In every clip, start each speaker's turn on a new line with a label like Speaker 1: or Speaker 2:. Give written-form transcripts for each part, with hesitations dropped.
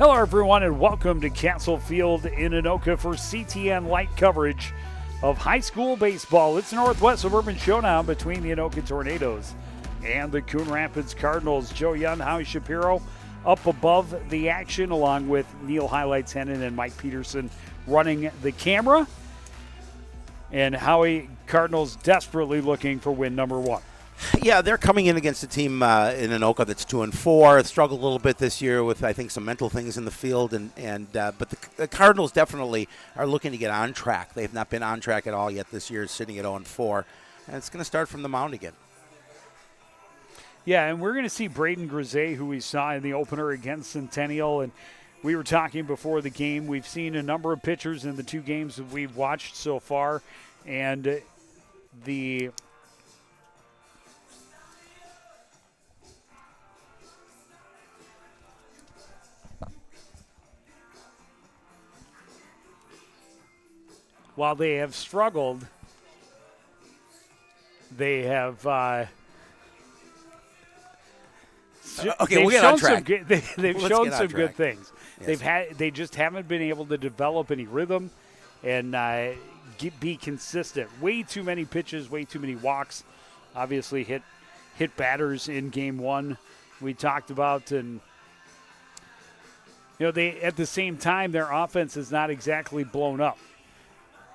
Speaker 1: Hello, everyone, and welcome to Castle Field in Anoka for CTN Light coverage of high school baseball. It's a Northwest Suburban Showdown between the Anoka Tornadoes and the Coon Rapids Cardinals. Joe Young, Howie Shapiro up above the action, along with Neil Highlights Hennon and Mike Peterson running the camera. And Howie, Cardinals desperately looking for win number one.
Speaker 2: Yeah, they're coming in against a team in Anoka that's 2-4. Struggled a little bit this year with, I think, some mental things in the field, but the Cardinals definitely are looking to get on track. They've not been on track at all yet this year, sitting at 0-4, and it's going to start from the mound again.
Speaker 1: Yeah, and we're going to see Braden Grisey, who we saw in the opener against Centennial, and we were talking before the game. We've seen a number of pitchers in the two games that we've watched so far, and while they have struggled, they have
Speaker 2: we'll get on track.
Speaker 1: They've shown some good things.
Speaker 2: Yes.
Speaker 1: They just haven't been able to develop any rhythm and be consistent. Way too many pitches, way too many walks. Obviously hit batters in game one. We talked about, and they at the same time their offense is not exactly blown up.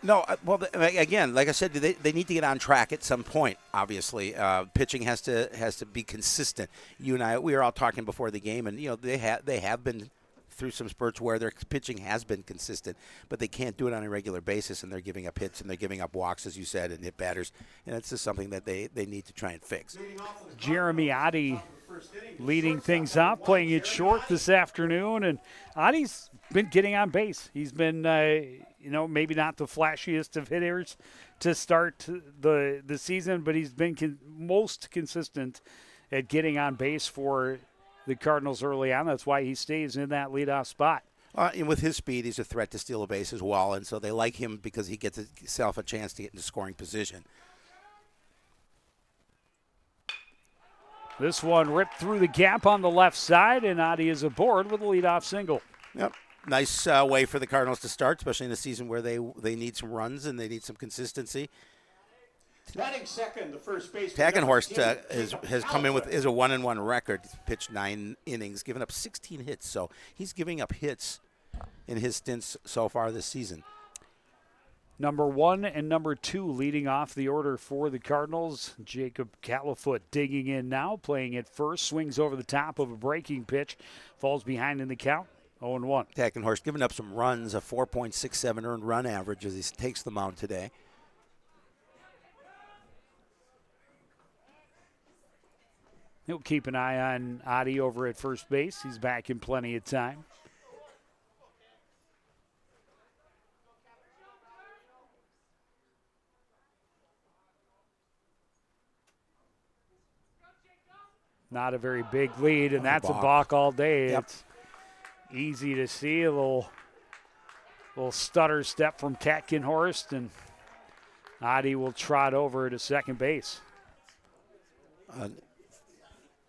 Speaker 2: No, well, again, like I said, they need to get on track at some point. Obviously, pitching has to be consistent. You and I, we were all talking before the game, and they have been through some spurts where their pitching has been consistent, but they can't do it on a regular basis, and they're giving up hits and they're giving up walks, as you said, and hit batters, and it's just something that they need to try and fix.
Speaker 1: Jeremy Oddie leading things off, playing it short this afternoon, and Oddie's been getting on base. He's been, maybe not the flashiest of hitters to start the season, but he's been most consistent at getting on base for the Cardinals early on. That's why he stays in that leadoff spot.
Speaker 2: And with his speed, he's a threat to steal a base as well, and so they like him because he gets himself a chance to get into scoring position.
Speaker 1: This one ripped through the gap on the left side, and Oddie is aboard with a leadoff single.
Speaker 2: Yep. Nice way for the Cardinals to start, especially in a season where they need some runs and they need some consistency.
Speaker 3: Batting second, the first baseman.
Speaker 2: Tagenhorst has come in with a 1-1 record. He's pitched 9 innings, given up 16 hits. So he's giving up hits in his stints so far this season.
Speaker 1: Number 1 and number 2 leading off the order for the Cardinals. Jacob Califoot digging in now, playing at first, swings over the top of a breaking pitch, falls behind in the count, 0-1.
Speaker 2: Tagenhorst giving up some runs, a 4.67 earned run average as he takes the mound today.
Speaker 1: He'll keep an eye on Oddie over at first base. He's back in plenty of time. Not a very big lead, and that's a balk all day.
Speaker 2: Yep.
Speaker 1: It's easy to see a little stutter step from Tagenhorst, and Oddie will trot over to second base.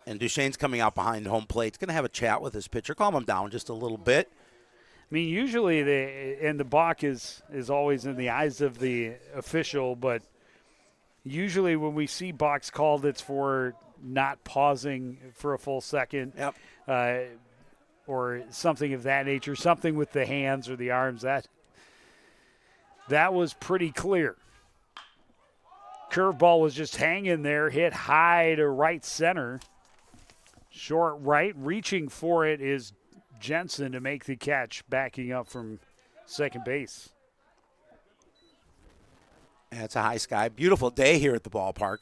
Speaker 2: And Duchesne's coming out behind home plate. He's going to have a chat with his pitcher, calm him down just a little bit.
Speaker 1: I mean, usually the balk is always in the eyes of the official, but usually when we see balks called, it's for not pausing for a full second.
Speaker 2: Yep.
Speaker 1: Or something of that nature, something with the hands or the arms. That was pretty clear. Curveball was just hanging there, hit high to right center. Short right, reaching for it is Jensen to make the catch, backing up from second base.
Speaker 2: And it's a high sky. Beautiful day here at the ballpark.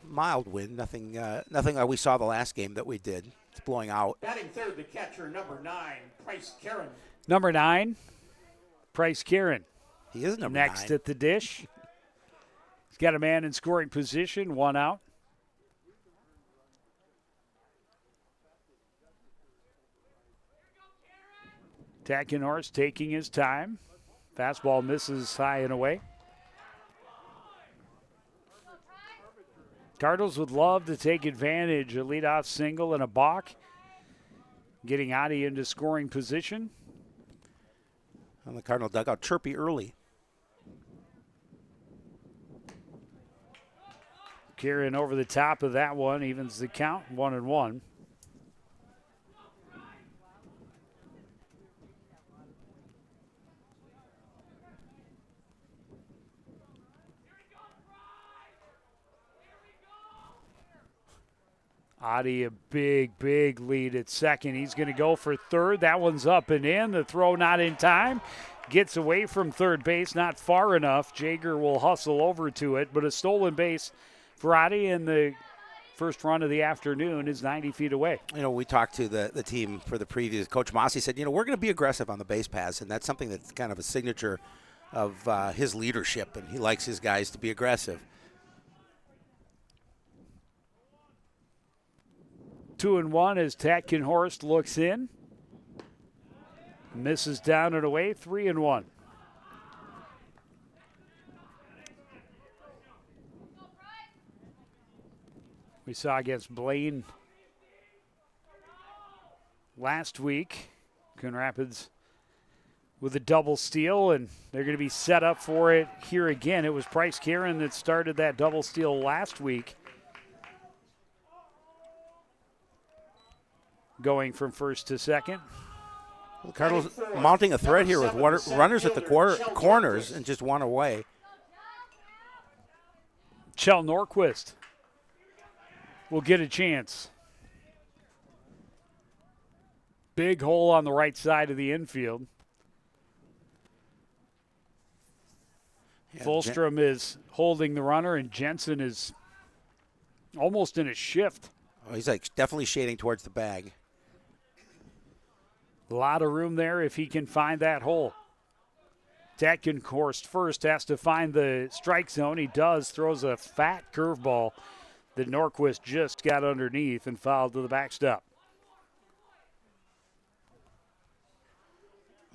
Speaker 2: Mild wind, nothing like we saw the last game that we did. It's blowing out.
Speaker 3: Batting third, the catcher, number 9, Price Karen.
Speaker 1: Number 9, Price Karen.
Speaker 2: He is number
Speaker 1: Next
Speaker 2: 9.
Speaker 1: at the dish. He's got a man in scoring position, 1 out. Tagenhorst taking his time. Fastball misses high and away. Cardinals would love to take advantage, a leadoff single and a balk. getting Adi into scoring position.
Speaker 2: On the Cardinal dugout, chirpy early.
Speaker 1: Kieran over the top of that one, evens the count, 1-1. Adi a big, big lead at second. He's going to go for third. That one's up and in. The throw not in time. Gets away from third base, not far enough. Jager will hustle over to it, but a stolen base for Adi in the first run of the afternoon is 90 feet away.
Speaker 2: You know, we talked to the team for the previews. Coach Mossy said, we're going to be aggressive on the base paths, and that's something that's kind of a signature of his leadership, and he likes his guys to be aggressive.
Speaker 1: 2-1 as Tatkenhorst looks in. Misses down and away, 3-1. We saw against Blaine last week. Coon Rapids with a double steal, and they're going to be set up for it here again. It was Price Karen that started that double steal last week, going from first to second.
Speaker 2: The Cardinals mounting a threat here with runners at the corners and just one away.
Speaker 1: Chell Norquist will get a chance. Big hole on the right side of the infield.
Speaker 2: Yeah,
Speaker 1: Fulstrom is holding the runner, and Jensen is almost in a shift.
Speaker 2: Oh, he's like definitely shading towards the bag.
Speaker 1: A lot of room there if he can find that hole. Tatkenhorst first has to find the strike zone. He does, throws a fat curveball that Norquist just got underneath and fouled to the backstop.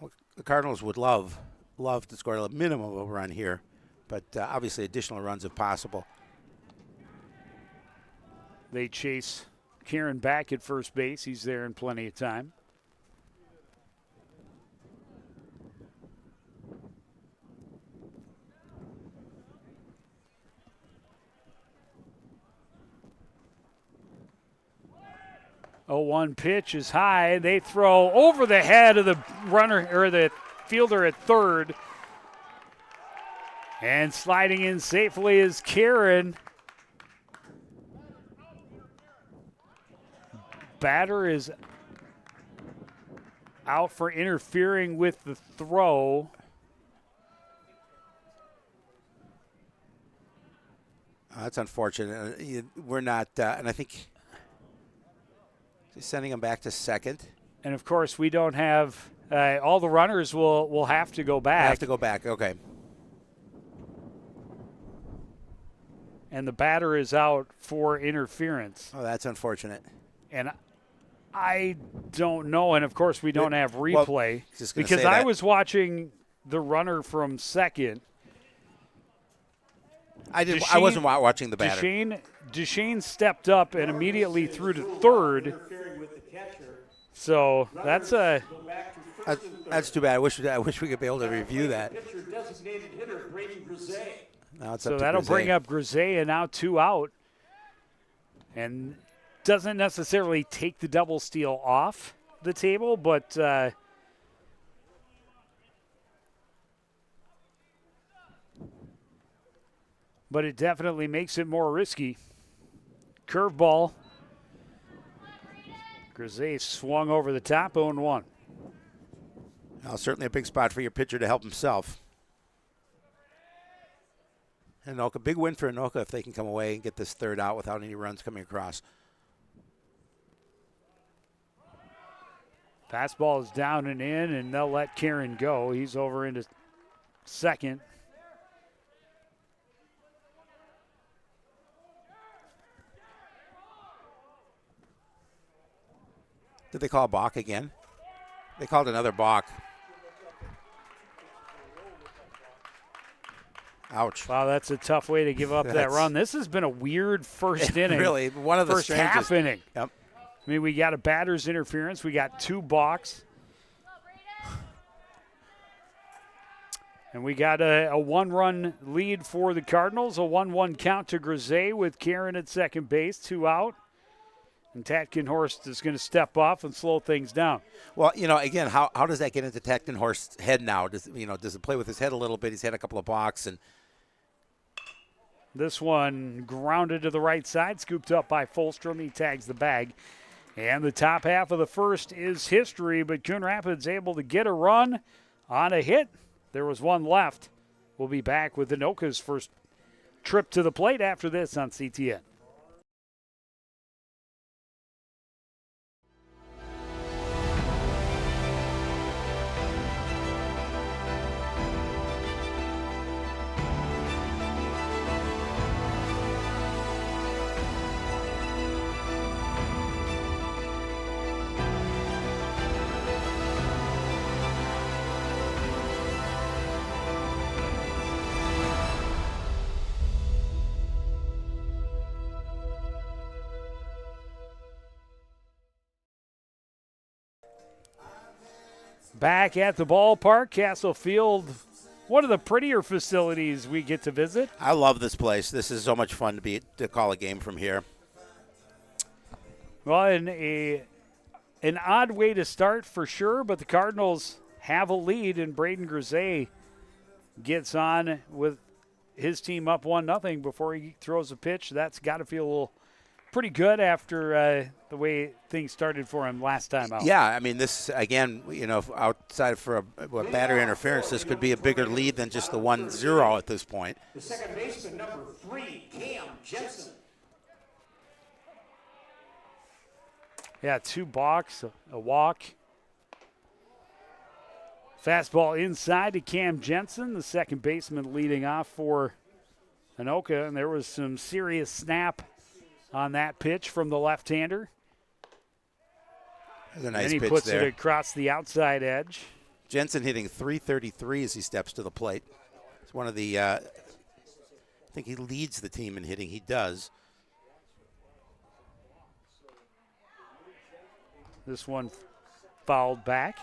Speaker 2: Well, the Cardinals would love to score a minimum of a run here, but obviously additional runs if possible.
Speaker 1: They chase Kieran back at first base. He's there in plenty of time. Oh, 1 pitch is high. They throw over the head of the runner or the fielder at third. And sliding in safely is Kieran. Batter is out for interfering with the throw.
Speaker 2: That's unfortunate. We're not, and I think sending him back to second.
Speaker 1: And, of course, we don't have all the runners will have to go back.
Speaker 2: Have to go back, okay.
Speaker 1: And the batter is out for interference.
Speaker 2: Oh, that's unfortunate.
Speaker 1: And I don't know. And, of course, we don't have replay.
Speaker 2: Well,
Speaker 1: because I was watching the runner from second.
Speaker 2: I wasn't watching the batter.
Speaker 1: Duchesne stepped up and immediately threw to third. So that's
Speaker 2: too bad. I wish we could be able to review that.
Speaker 1: So that'll bring up Grisey, and now 2 out. And doesn't necessarily take the double steal off the table, but it definitely makes it more risky. Curveball. Grisey swung over the top, 0-1.
Speaker 2: Well, certainly a big spot for your pitcher to help himself. Anoka, big win for Anoka if they can come away and get this third out without any runs coming across.
Speaker 1: Fastball is down and in, and they'll let Kieran go. He's over into second.
Speaker 2: Did they call a balk again? They called another balk. Ouch.
Speaker 1: Wow, that's a tough way to give up that run. This has been a weird first inning.
Speaker 2: Really, one of the
Speaker 1: first
Speaker 2: strangest.
Speaker 1: half inning.
Speaker 2: Yep.
Speaker 1: I mean, we got a batter's interference. We got 2 balks. And we got a 1-run lead for the Cardinals, a 1-1 count to Grisey with Karen at second base, 2 out. And Tatkenhorst is going to step off and slow things down.
Speaker 2: Well, again, how does that get into Tatkenhorst's head now? Does it play with his head a little bit? He's had a couple of balks. And
Speaker 1: this one grounded to the right side, scooped up by Fulstrom. He tags the bag. And the top half of the first is history, but Coon Rapids able to get a run on a hit. There was one left. We'll be back with Anoka's first trip to the plate after this on CTN. Back at the ballpark, Castle Field, one of the prettier facilities we get to visit.
Speaker 2: I love this place. This is so much fun to call a game from here.
Speaker 1: Well, an odd way to start for sure, but the Cardinals have a lead, and Braden Grisey gets on with his team up 1-0 before he throws a pitch. That's got to feel a little pretty good after the way things started for him last time out.
Speaker 2: Yeah, I mean, this, again, outside for a batter interference, this could be a bigger lead than just the 1-0 at this point.
Speaker 3: The second baseman, number 3, Cam Jensen.
Speaker 1: Yeah, 2 balks, a walk. Fastball inside to Cam Jensen, the second baseman leading off for Anoka, and there was some serious snap on that pitch from the left-hander.
Speaker 2: That's a nice
Speaker 1: and he
Speaker 2: pitch
Speaker 1: puts
Speaker 2: there.
Speaker 1: it across the outside edge.
Speaker 2: Jensen hitting .333 as he steps to the plate. It's one of the, I think he leads the team in hitting. He does.
Speaker 1: This one fouled back.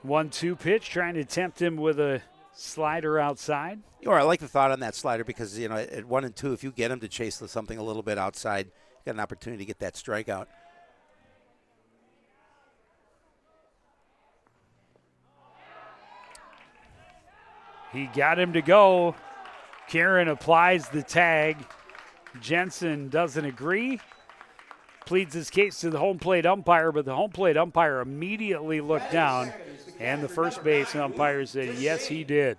Speaker 1: One-two pitch, trying to tempt him with a slider outside.
Speaker 2: I like the thought on that slider because, at 1 and 2, if you get him to chase something a little bit outside, you got an opportunity to get that strikeout.
Speaker 1: He got him to go. Karen applies the tag. Jensen doesn't agree. Pleads his case to the home plate umpire, but the home plate umpire immediately looked down, and the first base umpire said, yes, he did.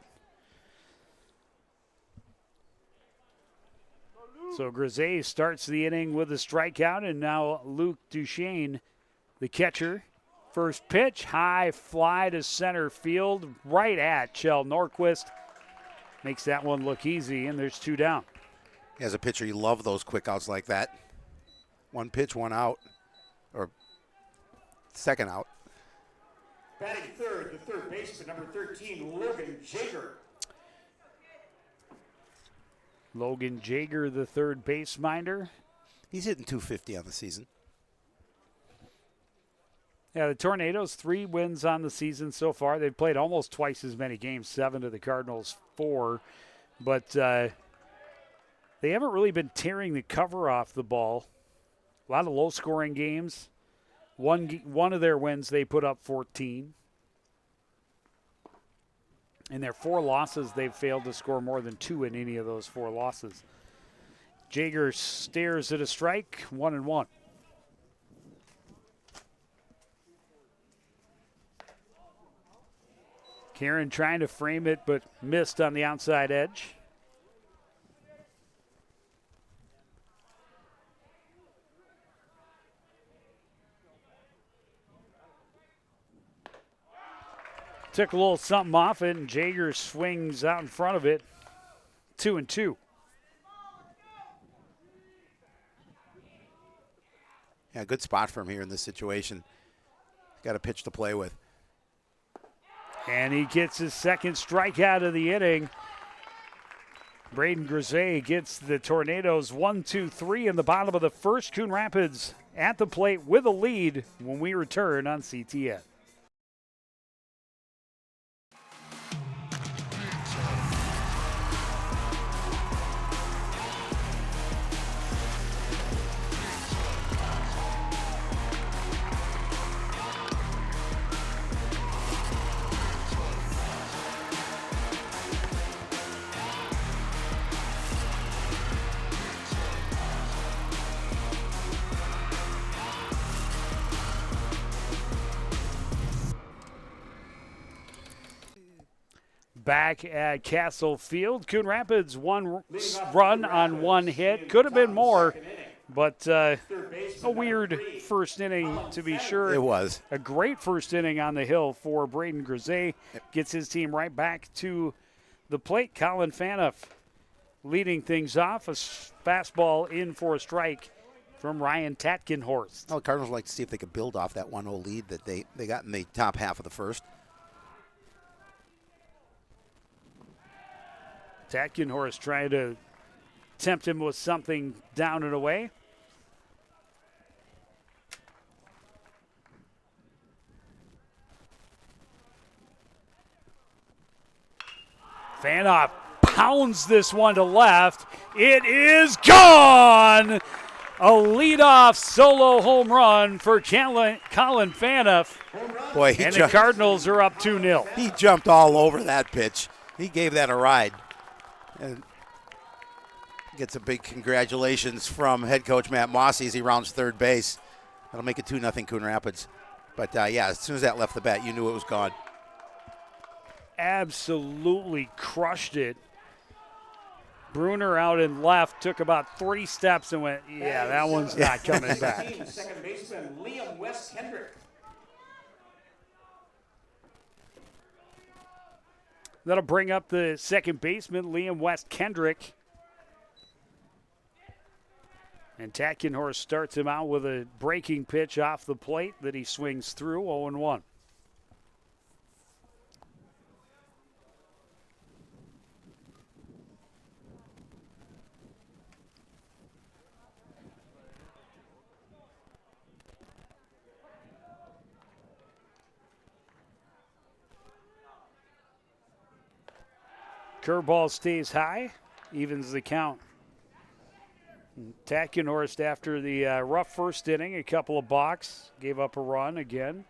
Speaker 1: So Grisey starts the inning with a strikeout, and now Luke Duchesne, the catcher. First pitch, high fly to center field, right at Kjell Norquist. Makes that one look easy, and there's 2 down.
Speaker 2: As a pitcher, you love those quick outs like that. 1 pitch, 1 out, or second out.
Speaker 3: Batting third, the third baseman, number 13, Logan Jager.
Speaker 1: Logan Jager, the third base minder.
Speaker 2: He's hitting .250 on the season.
Speaker 1: Yeah, the Tornadoes, 3 wins on the season so far. They've played almost twice as many games, 7 to the Cardinals, 4. But they haven't really been tearing the cover off the ball. A lot of low-scoring games. One of their wins, they put up 14. In their 4 losses, they've failed to score more than 2 in any of those 4 losses. Jager stares at a strike, 1-1. Karen trying to frame it, but missed on the outside edge. Took a little something off it, and Jager swings out in front of it. 2-2.
Speaker 2: Yeah, good spot for him here in this situation. Got a pitch to play with.
Speaker 1: And he gets his second strikeout of the inning. Braden Grisey gets the Tornadoes 1-2-3 in the bottom of the first. Coon Rapids at the plate with a lead when we return on CTN. Back at Castle Field, Coon Rapids one run on one hit. Could have been more, but a weird first inning to be sure.
Speaker 2: It was.
Speaker 1: A great first inning on the hill for Braden Grisey. Gets his team right back to the plate. Colin Fanoff leading things off. A fastball in for a strike from Ryan Tatkenhorst.
Speaker 2: Oh, the Cardinals like to see if they could build off that 1-0 lead that they got in the top half of the first.
Speaker 1: Tatkenhorst trying to tempt him with something down and away. Fanoff pounds this one to left. It is gone! A leadoff solo home run for Colin Fanoff.
Speaker 2: Boy,
Speaker 1: and the Cardinals are up 2-0.
Speaker 2: He jumped all over that pitch. He gave that a ride. And gets a big congratulations from head coach Matt Mossy as he rounds third base. That'll make it 2-0 Coon Rapids. But, yeah, as soon as that left the bat, you knew it was gone.
Speaker 1: Absolutely crushed it. Bruner out in left, took about 3 steps and went, yeah, that one's not coming back.
Speaker 3: Second baseman Liam West Kendrick.
Speaker 1: That'll bring up the second baseman, Liam West Kendrick. And Tatkenhorst starts him out with a breaking pitch off the plate that he swings through, 0-1. Curveball stays high, evens the count. Tatkenhorst, after the rough first inning, a couple of balks, gave up a run again.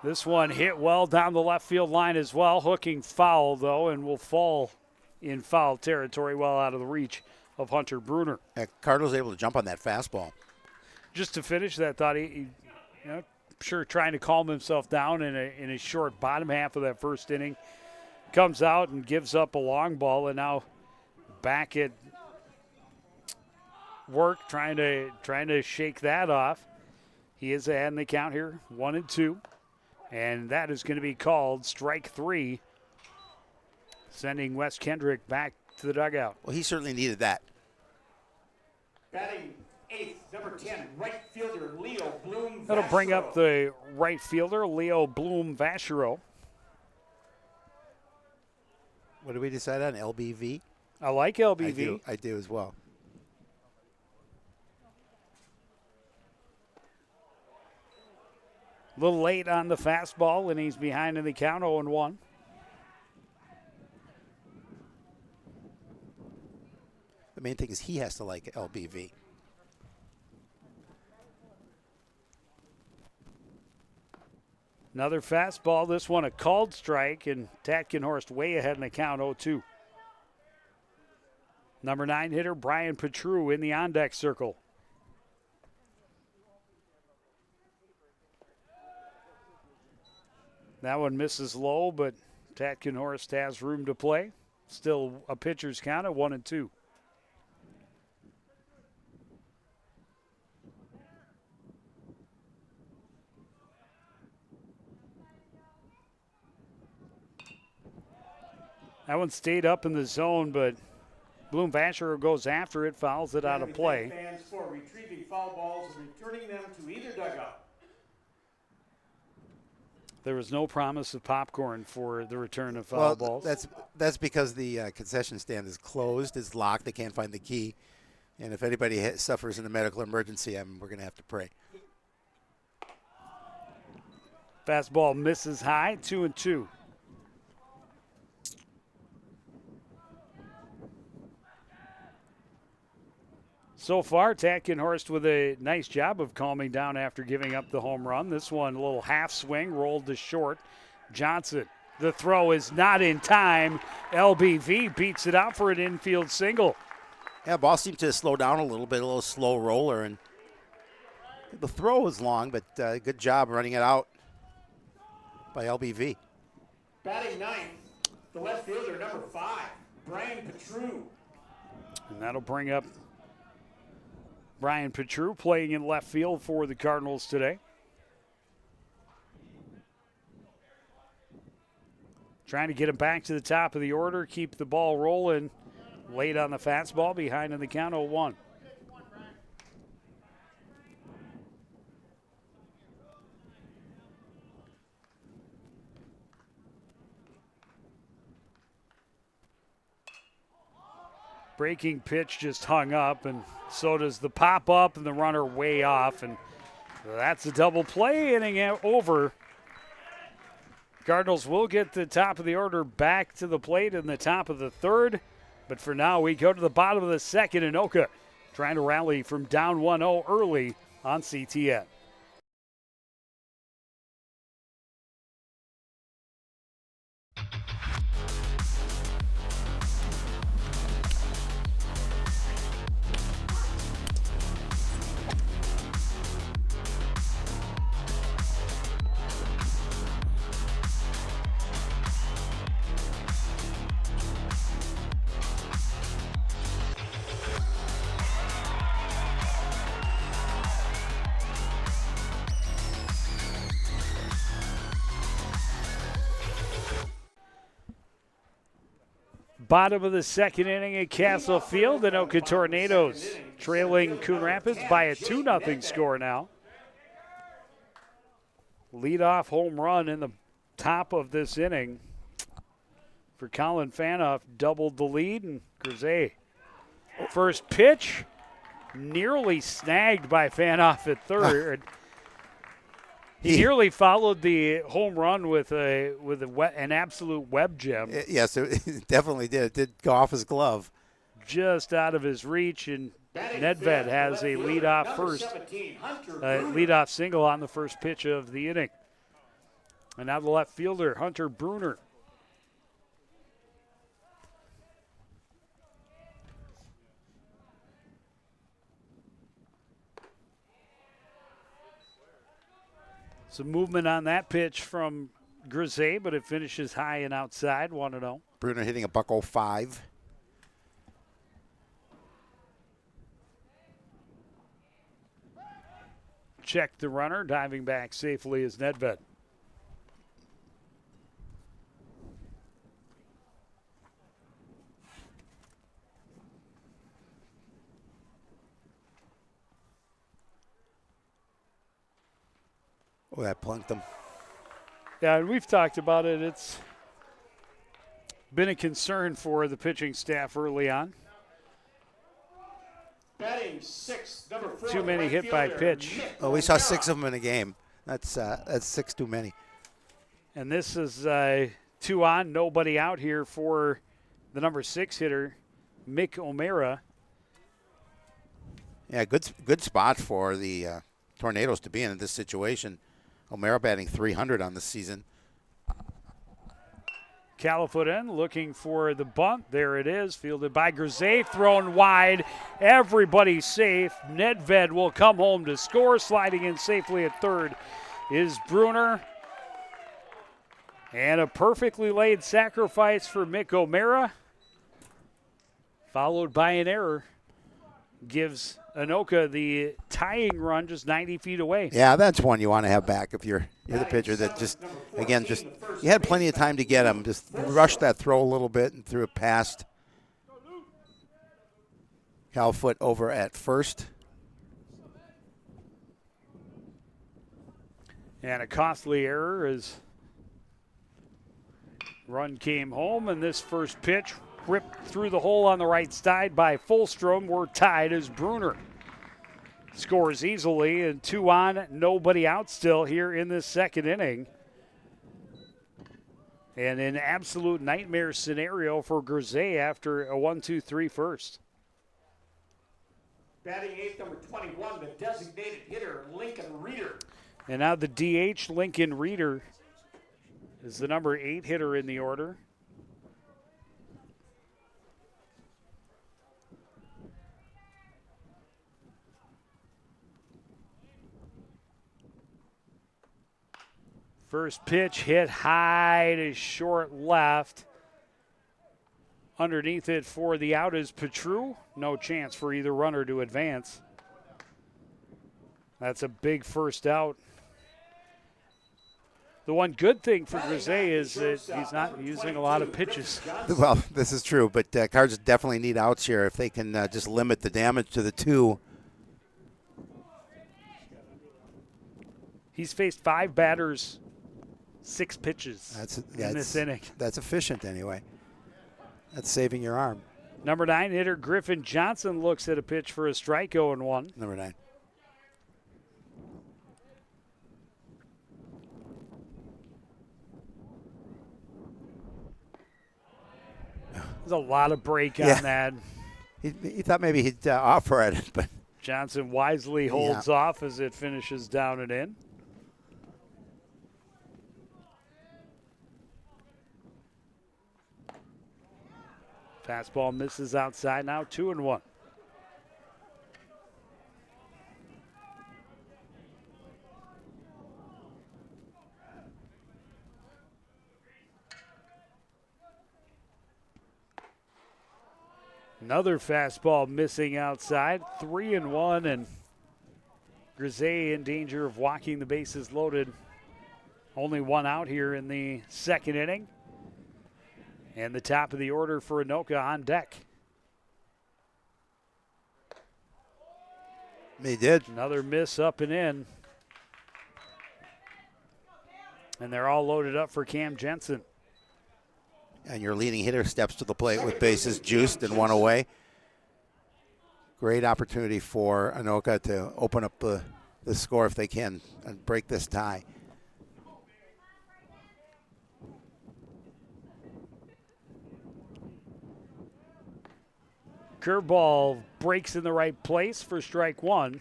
Speaker 1: This one hit well down the left field line as well, hooking foul though, and will fall in foul territory, well out of the reach of Hunter Bruner.
Speaker 2: Cardinals able to jump on that fastball.
Speaker 1: Just to finish that thought, he sure trying to calm himself down in a short bottom half of that first inning. Comes out and gives up a long ball, and now back at work trying to shake that off. He is ahead in the count here, 1-2. And that is going to be called strike 3, sending Wes Kendrick back to the dugout.
Speaker 2: Well, he certainly needed that.
Speaker 3: Batting eighth, number 10, right fielder Leo Bloom.
Speaker 1: That'll bring up the right fielder, Leo Bloom Vachereau.
Speaker 2: What did we decide on? LBV?
Speaker 1: I like LBV.
Speaker 2: I do as well.
Speaker 1: A little late on the fastball, and he's behind in the count, 0-1.
Speaker 2: The main thing is he has to like LBV.
Speaker 1: Another fastball, this one a called strike, and Tatkenhorst way ahead in the count, 0-2. Number 9 hitter, Brian Petru in the on-deck circle. That one misses low, but Tatkenhorst has room to play. Still a pitcher's count at 1-2. That one stayed up in the zone, but Bloom Vasher goes after it, fouls it out of play.
Speaker 3: Fans for retrieving foul balls and returning them to either dugout.
Speaker 1: There was no promise of popcorn for the return of foul balls.
Speaker 2: That's because the concession stand is closed. It's locked. They can't find the key. And if anybody suffers in a medical emergency, we're going to have to pray.
Speaker 1: Fastball misses high, 2-2. So far, Tackenhorst with a nice job of calming down after giving up the home run. This one, a little half swing, rolled to short. Johnson, the throw is not in time. LBV beats it out for an infield single.
Speaker 2: Yeah, ball seemed to slow down a little slow roller, and the throw was long, but good job running it out by LBV.
Speaker 3: Batting ninth, the left fielder, number 5, Brian Petru.
Speaker 1: And that'll bring up Brian Petru playing in left field for the Cardinals today. Trying to get him back to the top of the order, keep the ball rolling. Late on the fastball, behind in the count, 0-1. Breaking pitch just hung up, and so does the pop up and the runner way off, and that's a double play. Inning over. Cardinals will get the top of the order back to the plate in the top of the third, but for now we go to the bottom of the second. Anoka trying to rally from down 1-0 early on CTN. Bottom of the second inning at Castle Field, the Anoka Tornadoes trailing Coon Rapids by a 2-0 score now. Leadoff home run in the top of this inning for Colin Fanoff, doubled the lead, and Grisey. First pitch, nearly snagged by Fanoff at third. He nearly followed the home run with an absolute web gem.
Speaker 2: Yes, it definitely did. It did go off his glove.
Speaker 1: Just out of his reach, and Nedved has a leadoff leadoff single on the first pitch of the inning. And now the left fielder, Hunter Bruner. Some movement on that pitch from Grisey, but it finishes high and outside, 1-0.
Speaker 2: Bruner hitting a .05.
Speaker 1: Check the runner, diving back safely is Nedved.
Speaker 2: Oh, that plunked him.
Speaker 1: Yeah, and we've talked about it. It's been a concern for the pitching staff early on.
Speaker 3: Batting sixth, number 4.
Speaker 1: Too many hit by pitch.
Speaker 2: Oh, we saw 6 of them in a game. That's 6 too many.
Speaker 1: And this is 2 on, nobody out here for the number 6 hitter, Mick O'Mara.
Speaker 2: Yeah, good spot for the Tornadoes to be in this situation. O'Mara batting .300 on the season.
Speaker 1: Califoot looking for the bunt. There it is, fielded by Grisey, thrown wide. Everybody safe. Nedved will come home to score. Sliding in safely at third is Bruner. And a perfectly laid sacrifice for Mick O'Mara, followed by an error. Gives Anoka the tying run just 90 feet away.
Speaker 2: Yeah, that's one you want to have back if you're the pitcher that you had plenty of time to get him. Just rushed that throw a little bit and threw it past. Calfoot over at first.
Speaker 1: And a costly error as run came home, and this first pitch ripped through the hole on the right side by Fulstrom. We're tied as Bruner scores easily, and 2 on, nobody out still here in this second inning. And an absolute nightmare scenario for Grisey after a 1-2-3 first.
Speaker 3: Batting eighth, number 21, the designated hitter, Lincoln Reeder.
Speaker 1: And now the DH, Lincoln Reeder, is the number 8 hitter in the order. First pitch hit high to short left. Underneath it for the out is Petru. No chance for either runner to advance. That's a big first out. The one good thing for Grisey is that he's not using a lot of pitches.
Speaker 2: Well, this is true, but Cards definitely need outs here if they can just limit the damage to the 2.
Speaker 1: He's faced 5 batters, 6 pitches in this inning.
Speaker 2: That's efficient anyway. That's saving your arm.
Speaker 1: Number 9 hitter Griffin Johnson looks at a pitch for a strike, 0-1.
Speaker 2: Number 9.
Speaker 1: There's a lot of break on that.
Speaker 2: He thought maybe he'd offer at it, but
Speaker 1: Johnson wisely holds off as it finishes down and in. Fastball misses outside now, 2-1. Another fastball missing outside, 3-1, and Grisey in danger of walking the bases loaded. Only 1 out here in the second inning. And the top of the order for Anoka on deck.
Speaker 2: He did.
Speaker 1: Another miss up and in. And they're all loaded up for Cam Jensen.
Speaker 2: And your leading hitter steps to the plate with bases juiced and 1 away. Great opportunity for Anoka to open up the score if they can and break this tie.
Speaker 1: Curveball breaks in the right place for strike 1.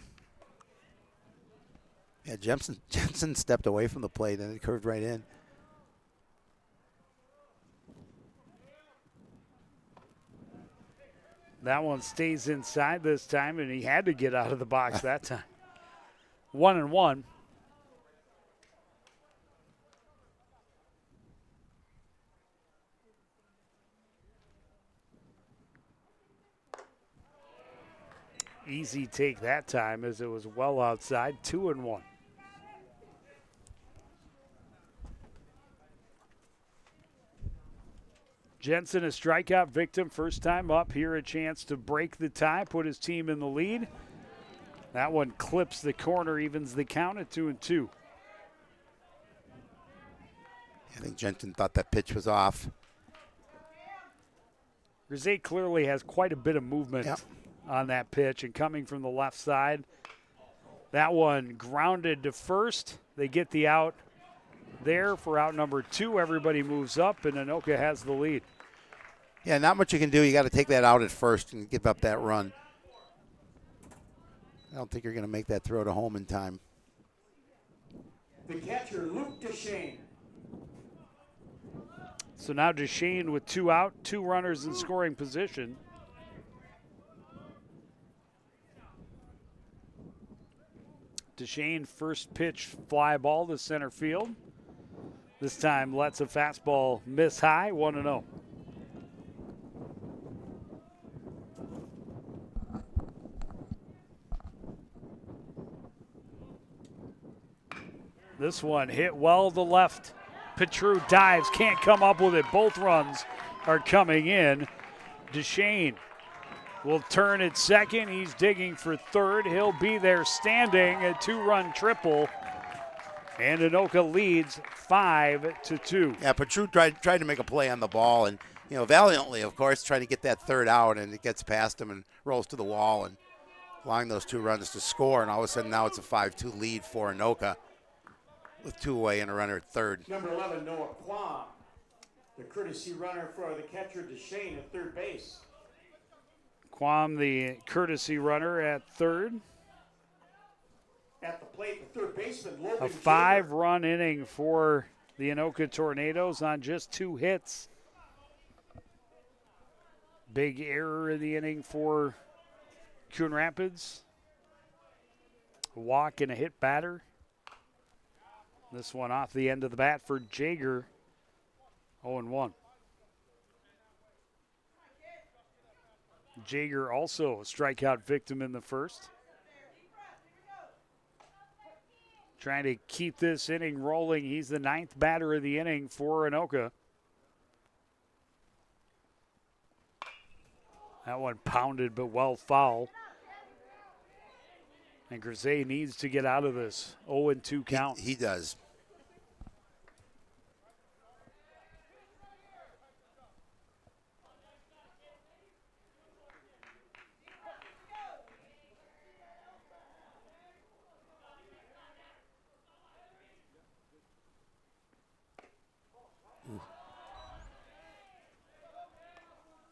Speaker 2: Yeah, Jensen stepped away from the plate and it curved right in.
Speaker 1: That one stays inside this time, and he had to get out of the box that time. 1-1. Easy take that time as it was well outside, 2-1. Jensen, a strikeout victim, first time up. Here a chance to break the tie, put his team in the lead. That one clips the corner, evens the count at 2-2.
Speaker 2: I think Jensen thought that pitch was off.
Speaker 1: Grisey clearly has quite a bit of movement on that pitch, and coming from the left side. That one grounded to first. They get the out there for out number 2. Everybody moves up, and Anoka has the lead.
Speaker 2: Yeah, not much you can do. You got to take that out at first and give up that run. I don't think you're going to make that throw to home in time.
Speaker 3: The catcher, Luke Deshane.
Speaker 1: So now Deshane with 2 out, 2 runners in scoring position. Deshane, first pitch fly ball to center field. This time lets a fastball miss high, 1-0. This one hit well to left. Petru dives, can't come up with it. Both runs are coming in. Deshane will turn at second. He's digging for third. He'll be there standing. A 2-run triple. And Anoka leads 5-2.
Speaker 2: Yeah, Petru tried to make a play on the ball, and valiantly, of course, trying to get that third out, and it gets past him and rolls to the wall, and allowing those 2 runs to score. And all of a sudden, now it's a 5-2 lead for Anoka with 2 away and a runner at third.
Speaker 3: Number 11, Noah Kwam, the courtesy runner for the catcher DeShane at third base.
Speaker 1: Kwam, the courtesy runner at third.
Speaker 3: At the plate, the third baseman, Logan
Speaker 1: A
Speaker 3: Jager.
Speaker 1: 5-run inning for the Anoka Tornadoes on just 2 hits. Big error in the inning for Coon Rapids. A walk and a hit batter. This one off the end of the bat for Jager. 0-1. Jager also a strikeout victim in the first. Trying to keep this inning rolling. He's the 9th batter of the inning for Anoka. That one pounded but well foul. And Grisey needs to get out of this 0-2 count.
Speaker 2: He does.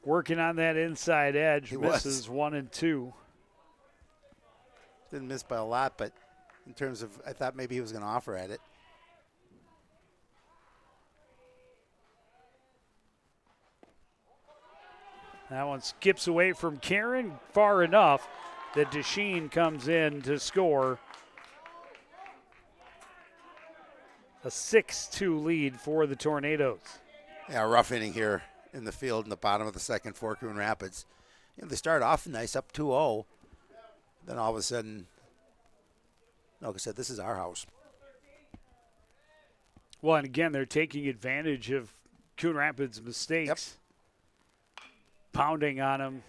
Speaker 1: Working on that inside edge.
Speaker 2: He
Speaker 1: misses 1 and 2.
Speaker 2: Didn't miss by a lot, but in terms of, I thought maybe he was going to offer at it.
Speaker 1: That one skips away from Karen far enough that DeShane comes in to score. A 6-2 lead for the Tornadoes.
Speaker 2: Yeah, rough inning here in the field in the bottom of the second for Coon Rapids. They start off nice, up 2-0. Then all of a sudden, like I said, this is our house.
Speaker 1: Well, and again, they're taking advantage of Coon Rapids' mistakes.
Speaker 2: Yep.
Speaker 1: Pounding on them,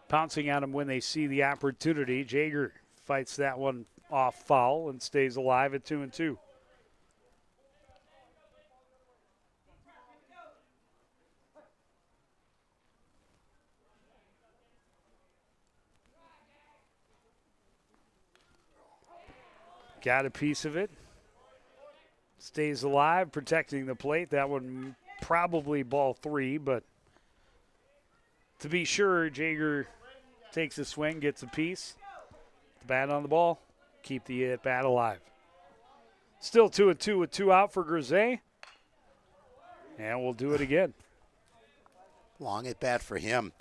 Speaker 1: pouncing on them when they see the opportunity. Jager fights that one off foul and stays alive at 2-2. Got a piece of it. Stays alive, protecting the plate. That one probably ball 3, but to be sure, Jager takes a swing, gets a piece. The bat on the ball, keep the at-bat alive. Still 2-2 with 2 out for Grisey. And we'll do it again.
Speaker 2: Long at-bat for him.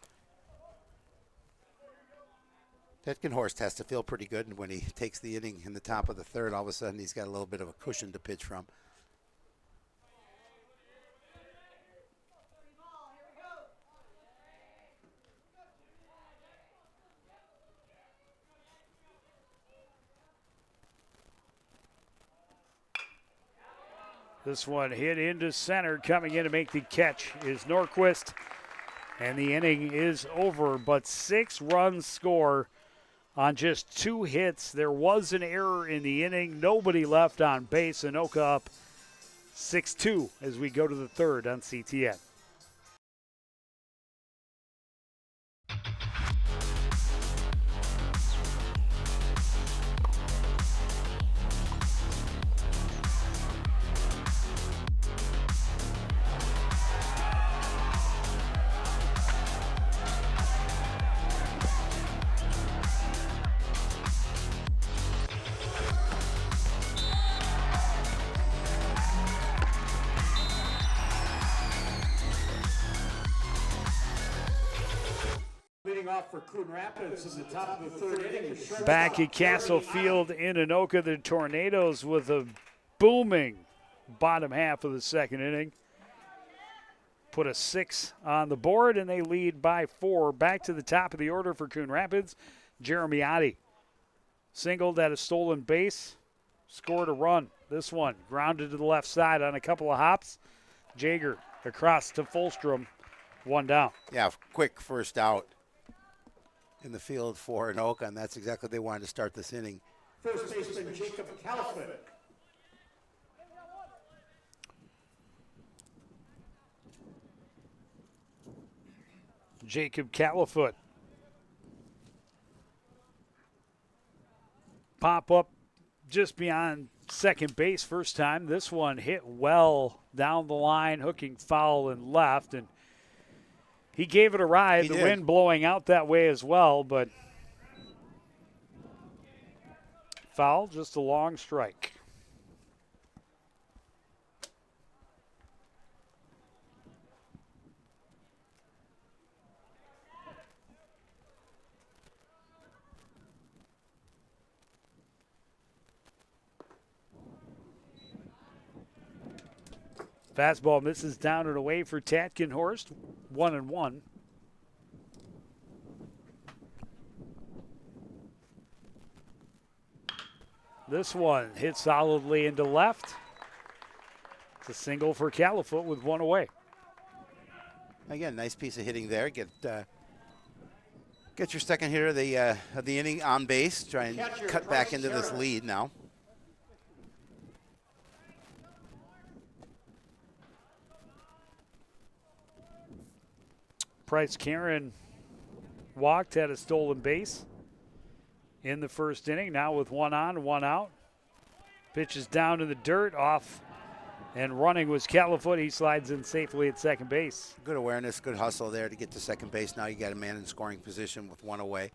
Speaker 2: Petkenhorst has to feel pretty good when he takes the inning in the top of the third. All of a sudden, he's got a little bit of a cushion to pitch from.
Speaker 1: This one hit into center. Coming in to make the catch is Norquist. And the inning is over, but 6 runs score on just 2 hits. There was an error in the inning. Nobody left on base. Anoka up 6-2 as we go to the third on CTN.
Speaker 3: Off for Coon Rapids in the top of the third inning.
Speaker 1: Back at Castle Field in Anoka, the Tornadoes with a booming bottom half of the second inning. Put a 6 on the board, and they lead by 4. Back to the top of the order for Coon Rapids, Jeremy Otte. Singled at a stolen base, scored a run. This one grounded to the left side on a couple of hops. Jager across to Fulstrom, 1 down.
Speaker 2: Yeah, quick first out. in the field for Anoka, and that's exactly what they wanted to start this inning.
Speaker 3: First baseman Jacob Califoot.
Speaker 1: Jacob Califoot. Pop up just beyond second base first time. This one hit well down the line, hooking foul and left, and he gave it a ride. The wind blowing out that way as well, but foul, just a long strike. Fastball misses down and away for Tatkenhorst, 1-1. This one hit solidly into left. It's a single for Califoot with one away.
Speaker 2: Again, nice piece of hitting there. Get your second hitter of the inning on base. Try and cut back into this lead now.
Speaker 1: Price Karen walked, had a stolen base in the first inning. Now with one on, one out. Pitches down to the dirt, off and running was Califoot. He slides in safely at second base.
Speaker 2: Good awareness, good hustle there to get to second base. Now you got a man in scoring position with one away.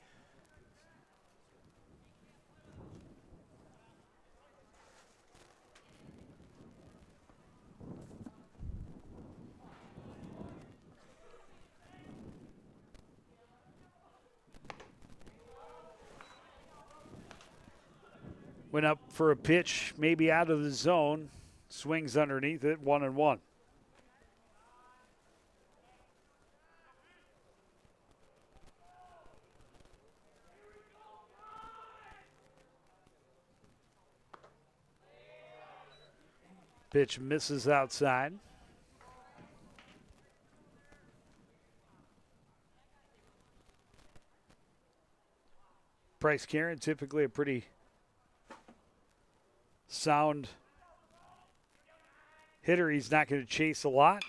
Speaker 1: Went up for a pitch, maybe out of the zone. Swings underneath it, 1-1. Pitch misses outside. Price Karen, typically a pretty sound hitter. He's not going to chase a lot.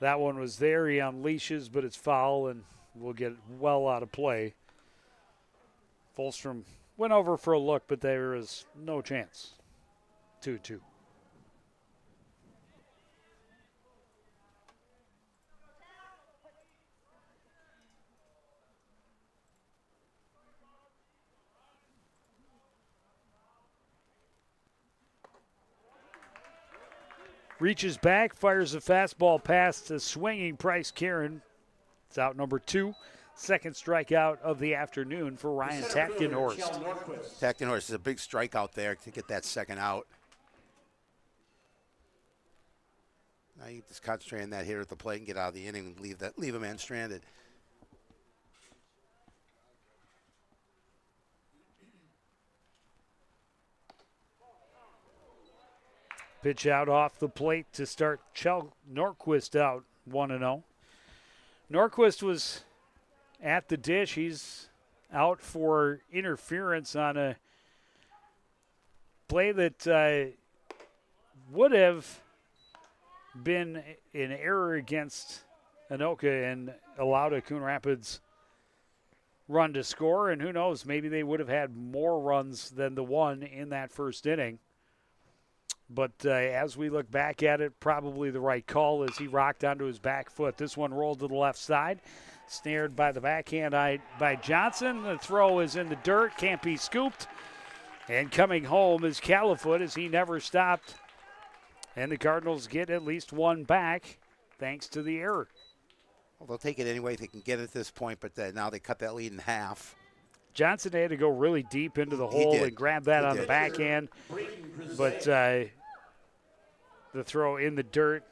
Speaker 1: That one was there. He unleashes, but it's foul and will get well out of play. Fulstrom went over for a look, but there is no chance. 2-2. Reaches back, fires a fastball past a swinging Price Karen. It's out number 2. Second strikeout of the afternoon for Ryan Tatkenhorst.
Speaker 2: Tatkenhorst is a big strikeout there to get that second out. Now you just concentrate on that hitter at the plate and get out of the inning and leave a man stranded.
Speaker 1: Pitch out off the plate to start Norquist out 1-0. Norquist was at the dish. He's out for interference on a play that would have been an error against Anoka and allowed a Coon Rapids run to score. And who knows, maybe they would have had more runs than the one in that first inning. But as we look back at it, probably the right call as he rocked onto his back foot. This one rolled to the left side, snared by the backhand by Johnson. The throw is in the dirt, can't be scooped. And coming home is Califoot as he never stopped. And the Cardinals get at least one back thanks to the error.
Speaker 2: Well, they'll take it any way they can get it at this point, but now they cut that lead in half.
Speaker 1: Johnson had to go really deep into the hole and grab that on the backhand. But the throw in the dirt,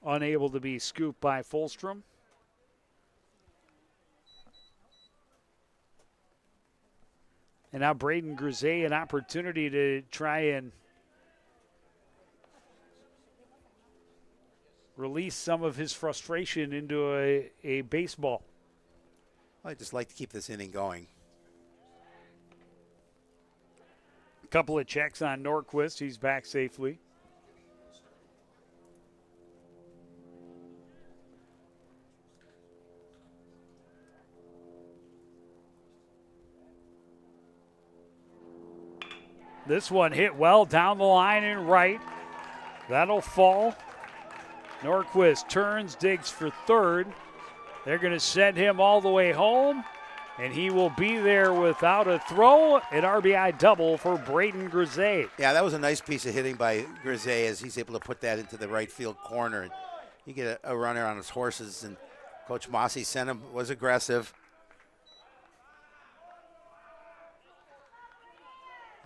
Speaker 1: unable to be scooped by Fulstrom. And now Braden Grisey, an opportunity to try and release some of his frustration into a baseball.
Speaker 2: I just like to keep this inning going.
Speaker 1: Couple of checks on Norquist. He's back safely. This one hit well down the line and right. That'll fall. Norquist turns, digs for third. They're going to send him all the way home, and he will be there without a throw. An RBI double for Braden Grisey.
Speaker 2: Yeah, that was a nice piece of hitting by Grisey as he's able to put that into the right field corner. And you get a runner on his horses, and Coach Mossy sent him, was aggressive.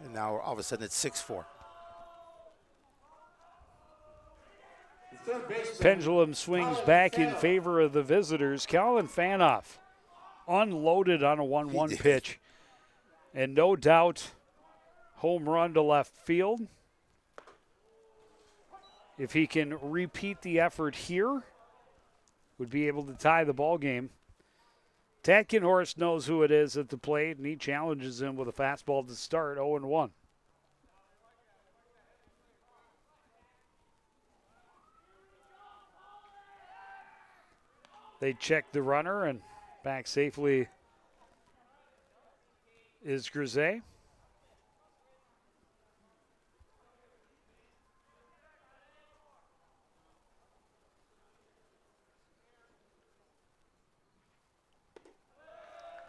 Speaker 2: And now all of a sudden it's 6-4.
Speaker 1: Pendulum swings back in favor of the visitors. Colin Fanoff unloaded on a 1-1 pitch. And no doubt, home run to left field. If he can repeat the effort here, would be able to tie the ball game. Tatkenhorst knows who it is at the plate, and he challenges him with a fastball to start, 0-1. They check the runner, and back safely is Grisey.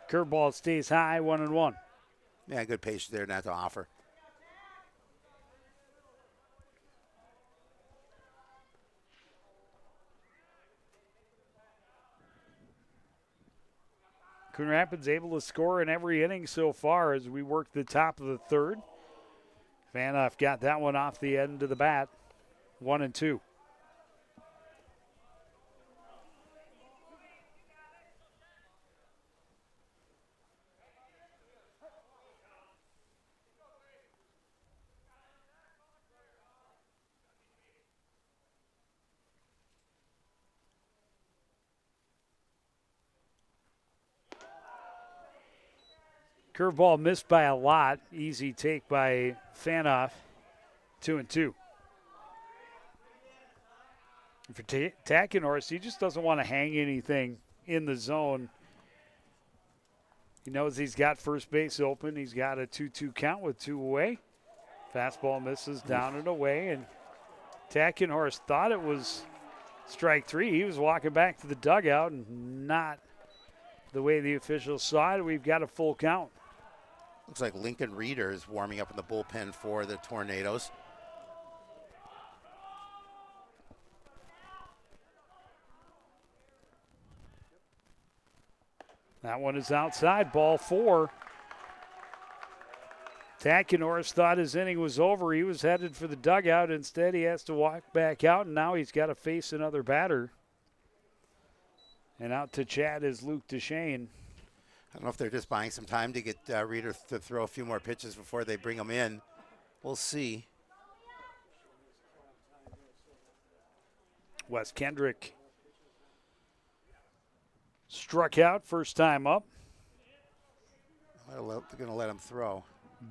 Speaker 1: Curveball stays high, 1-1.
Speaker 2: Yeah, good patience there not to offer.
Speaker 1: Coon Rapids able to score in every inning so far as we work the top of the third. Fanoff got that one off the end of the bat, 1-2. Curveball missed by a lot. Easy take by Fanoff. 2-2. For Tatkenhorst, he just doesn't want to hang anything in the zone. He knows he's got first base open. He's got a 2-2 count with 2 away. Fastball misses down and away, and Tatkenhorst thought it was strike 3. He was walking back to the dugout, and not the way the officials saw it. We've got a full count.
Speaker 2: Looks like Lincoln Reeder is warming up in the bullpen for the Tornadoes.
Speaker 1: That one is outside, ball 4. Tatkenhorst thought his inning was over. He was headed for the dugout. Instead, he has to walk back out, and now he's got to face another batter. And out to chat is Luke DeShane.
Speaker 2: I don't know if they're just buying some time to get Reeder to throw a few more pitches before they bring him in. We'll see.
Speaker 1: Wes Kendrick struck out first time up.
Speaker 2: They're going to let him throw.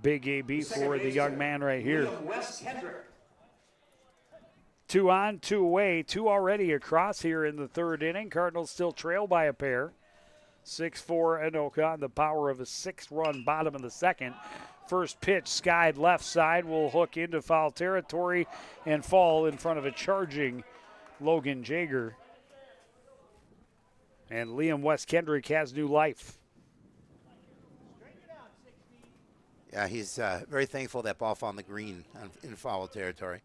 Speaker 1: Big AB for the young man right here. 2 on, 2 away, 2 already across here in the third inning. Cardinals still trail by a pair. 6-4 Anoka on the power of a 6-run bottom of the second. First pitch skied left side will hook into foul territory and fall in front of a charging Logan Jager. And Liam West Kendrick has new life.
Speaker 2: Yeah, he's very thankful that ball found the green in foul territory.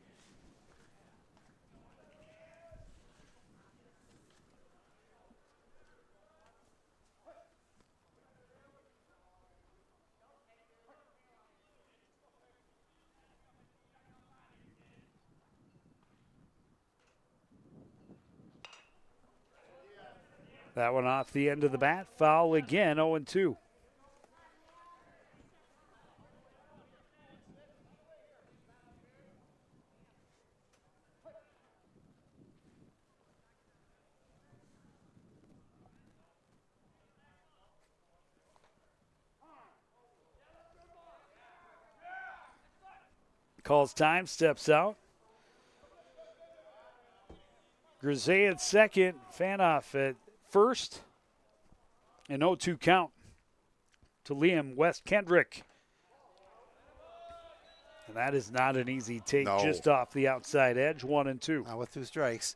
Speaker 1: That one off the end of the bat. Foul again, 0-2. calls time, steps out. Grisey at second, Fanoff at first. An 0-2 count to Liam West Kendrick. And that is not an easy take, just off the outside edge, 1-2.
Speaker 2: Not with 2 strikes.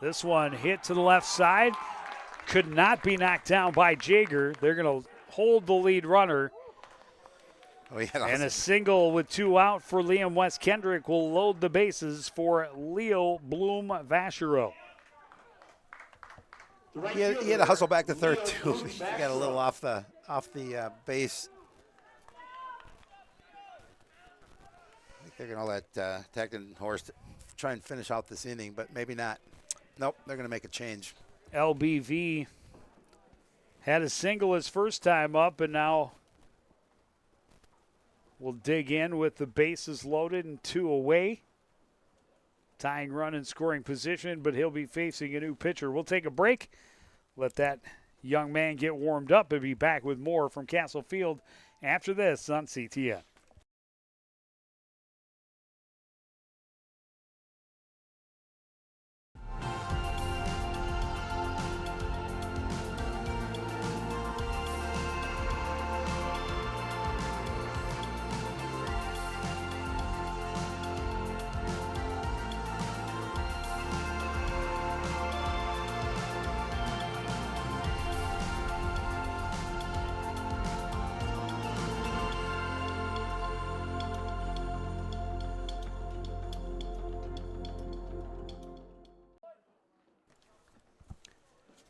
Speaker 1: This one hit to the left side. Could not be knocked down by Jaeger. They're going to hold the lead runner.
Speaker 2: Oh, yeah,
Speaker 1: and a single with 2 out for Liam West Kendrick will load the bases for Leo Bloom Vachereau.
Speaker 2: He had to hustle back to third too. He got a little off the base. I think they're going to let Tecton Horst try and finish out this inning, but maybe not. Nope, they're going to make a change.
Speaker 1: LBV had a single his first time up, and now will dig in with the bases loaded and 2 away. Tying run in scoring position, but he'll be facing a new pitcher. We'll take a break. Let that young man get warmed up and be back with more from Castle Field after this on CTN.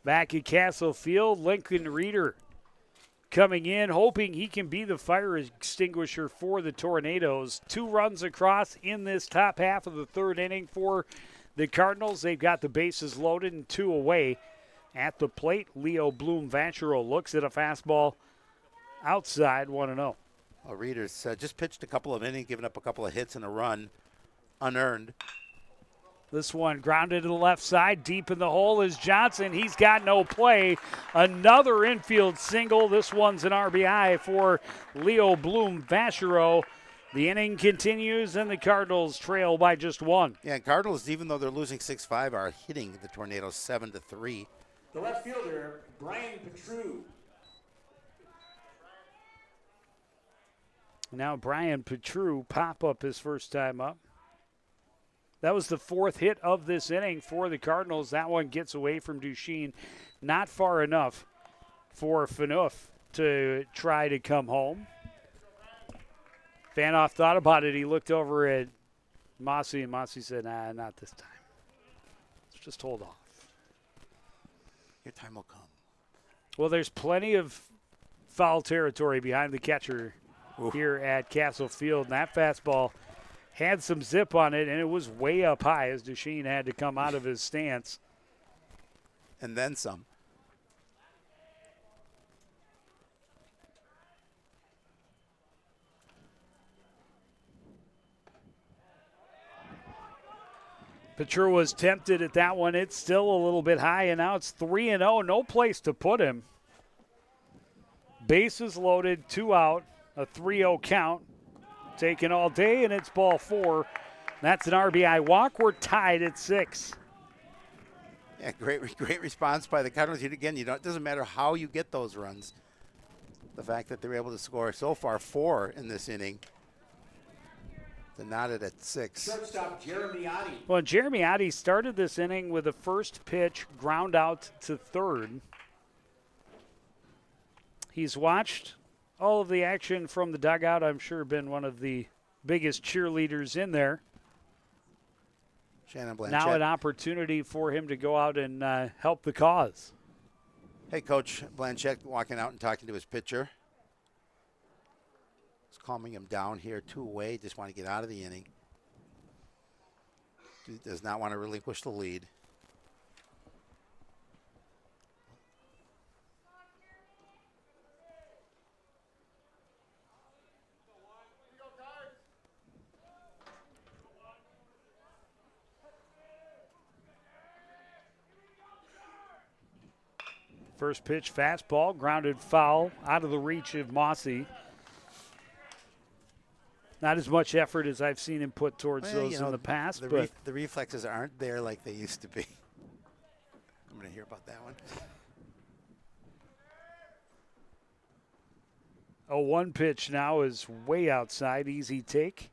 Speaker 1: Back at Castle Field, Lincoln Reeder coming in, hoping he can be the fire extinguisher for the Tornadoes. 2 runs across in this top half of the 3rd inning for the Cardinals. They've got the bases loaded and 2 away. At the plate, Leo Bloom Vachereau looks at a fastball outside, 1-0.
Speaker 2: Well, Reeder's just pitched a couple of innings, giving up a couple of hits and a run, unearned.
Speaker 1: This one grounded to the left side. Deep in the hole is Johnson. He's got no play. Another infield single. This one's an RBI for Leo Bloom Vachereau. The inning continues, and the Cardinals trail by just 1.
Speaker 2: Yeah, Cardinals, even though they're losing 6-5, are hitting the Tornadoes 7-3.
Speaker 3: The left fielder, Brian Petru.
Speaker 1: Now Brian Petru pop up his first time up. That was the 4th hit of this inning for the Cardinals. That one gets away from Duchesne. Not far enough for Fanoff to try to come home. Fanoff thought about it. He looked over at Mossy, and Mossy said, nah, not this time. Let's just hold off.
Speaker 2: Your time will come.
Speaker 1: Well, there's plenty of foul territory behind the catcher here at Castle Field, and that fastball had some zip on it, and it was way up high as Duchesne had to come out of his stance.
Speaker 2: And then some.
Speaker 1: Petru was tempted at that one. It's still a little bit high, and now it's 3-0. No place to put him. Bases loaded, 2 out, a 3-0 count. Taken all day, and it's ball 4. That's an RBI walk. We're tied at 6.
Speaker 2: Yeah, great response by the Cardinals. Again, it doesn't matter how you get those runs. The fact that they're able to score so far 4 in this inning. They're knotted at 6.
Speaker 3: Shortstop Jeremy Oddie.
Speaker 1: Well, Jeremy Oddie started this inning with a first pitch ground out to third. He's watched all of the action from the dugout. I'm sure been one of the biggest cheerleaders in there.
Speaker 2: Shannon Blanchett.
Speaker 1: Now an opportunity for him to go out and help the cause.
Speaker 2: Hey, Coach Blanchett walking out and talking to his pitcher. He's calming him down here, 2 away. Just want to get out of the inning. Does not want to relinquish the lead.
Speaker 1: First pitch, fastball, grounded foul, out of the reach of Mossy. Not as much effort as I've seen him put towards those in the past. But
Speaker 2: the reflexes aren't there like they used to be. I'm going to hear about that one.
Speaker 1: a 1 pitch now is way outside, easy take.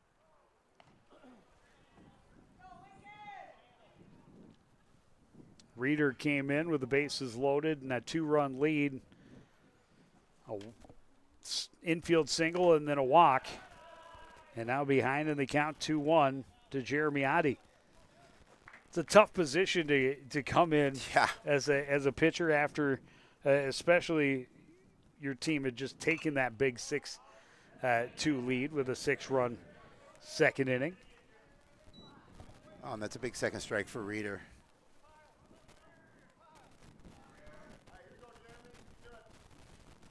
Speaker 1: Reeder came in with the bases loaded and a 2-run lead. A infield single and then a walk. And now behind in the count 2-1 to Jeremy Oddie. It's a tough position to come in as a pitcher after, especially your team had just taken that big 6-2 lead with a 6-run second inning.
Speaker 2: Oh, and that's a big second strike for Reeder.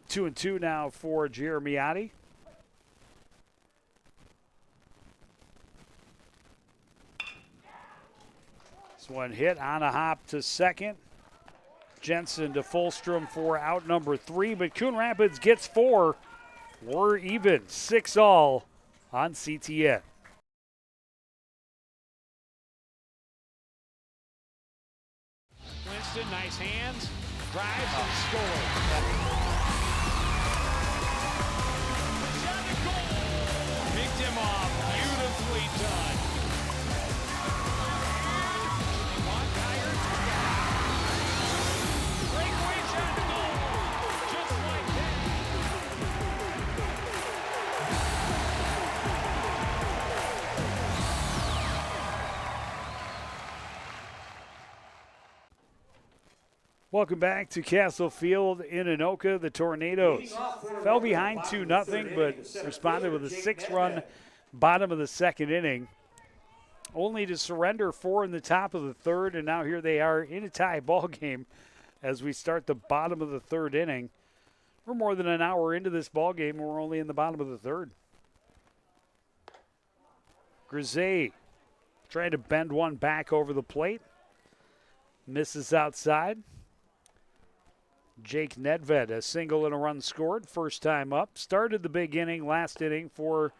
Speaker 1: 2-2 now for Jeremy Oddie. This one hit on a hop to second. Jensen to Fulstrom for out number 3, but Coon Rapids gets 4. We're even, 6-all on CTN.
Speaker 4: Winston, nice hands, drives and scores. Picked him off, beautifully done. Breakaway shot to goal, just like that.
Speaker 1: Welcome back to Castle Field in Anoka. The Tornadoes fell behind 2-0, but responded with a 6-run bottom of the second inning, only to surrender 4 in the top of the third, and now here they are in a tie ball game as we start the bottom of the third inning. We're more than an hour into this ball game, and we're only in the bottom of the third. Grisey trying to bend one back over the plate. Misses outside. Jake Nedved, a single and a run scored, first time up. Started the big inning, last inning for